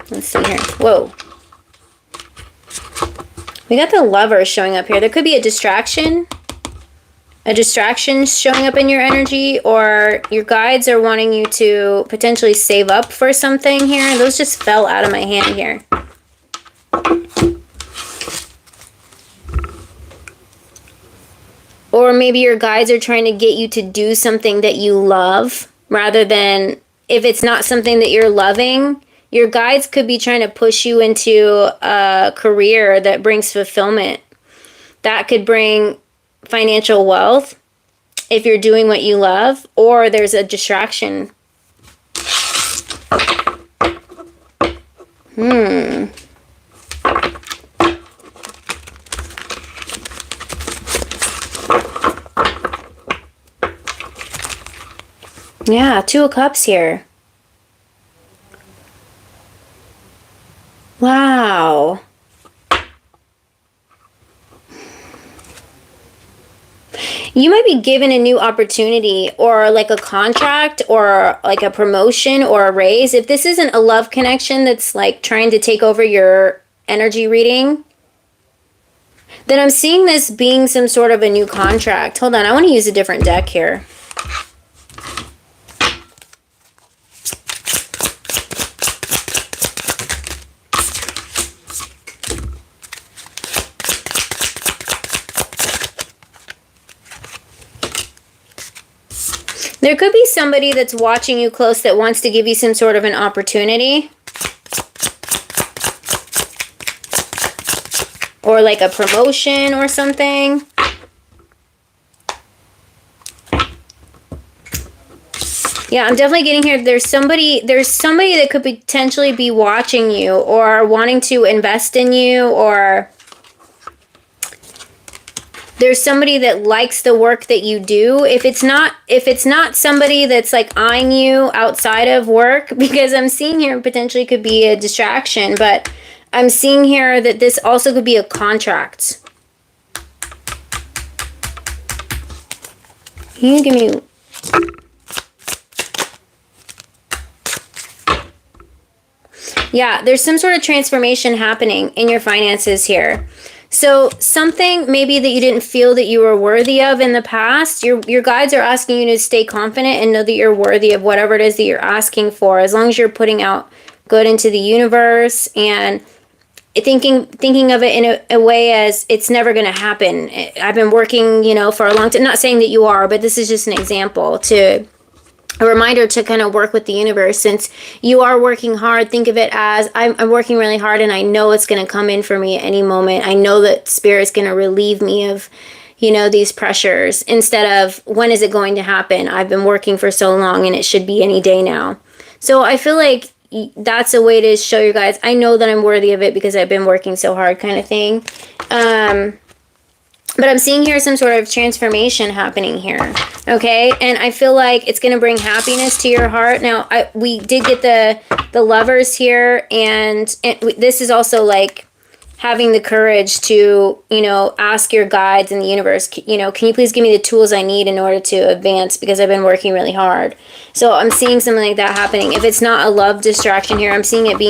Let's see here. Whoa. We got the Lover showing up here. There could be a distraction. A distraction showing up in your energy, or your guides are wanting you to potentially save up for something here. Those just fell out of my hand here. Or maybe your guides are trying to get you to do something that you love, rather than, if it's not something that you're loving, your guides could be trying to push you into a career that brings fulfillment. That could bring financial wealth if you're doing what you love, or there's a distraction. Yeah, Two of Cups here. Wow. You might be given a new opportunity, or like a contract, or like a promotion or a raise. If this isn't a love connection that's like trying to take over your energy reading, then I'm seeing this being some sort of a new contract. Hold on, I want to use a different deck here. There could be somebody that's watching you close that wants to give you some sort of an opportunity. Or like a promotion or something. Yeah, I'm definitely getting here. There's somebody that could potentially be watching you or wanting to invest in you, or there's somebody that likes the work that you do. If it's not somebody that's like eyeing you outside of work, because I'm seeing here potentially could be a distraction, but I'm seeing here that this also could be a contract. Can you give me... Yeah, there's some sort of transformation happening in your finances here. So something maybe that you didn't feel that you were worthy of in the past, your guides are asking you to stay confident and know that you're worthy of whatever it is that you're asking for, as long as you're putting out good into the universe and thinking of it in a way as it's never going to happen. I've been working, for a long time. Not saying that you are, but this is just an example, a reminder to kind of work with the universe. Since you are working hard, think of it as I'm working really hard and I know it's going to come in for me at any moment. I know that Spirit's going to relieve me of, these pressures, instead of when is it going to happen? I've been working for so long and it should be any day now. So I feel like that's a way to show your guys, I know that I'm worthy of it because I've been working so hard, kind of thing. But I'm seeing here some sort of transformation happening here, okay? And I feel like it's going to bring happiness to your heart. Now, we did get the Lovers here, and this is also like having the courage to, ask your guides in the universe, can you please give me the tools I need in order to advance, because I've been working really hard. So I'm seeing something like that happening. If it's not a love distraction here, I'm seeing it being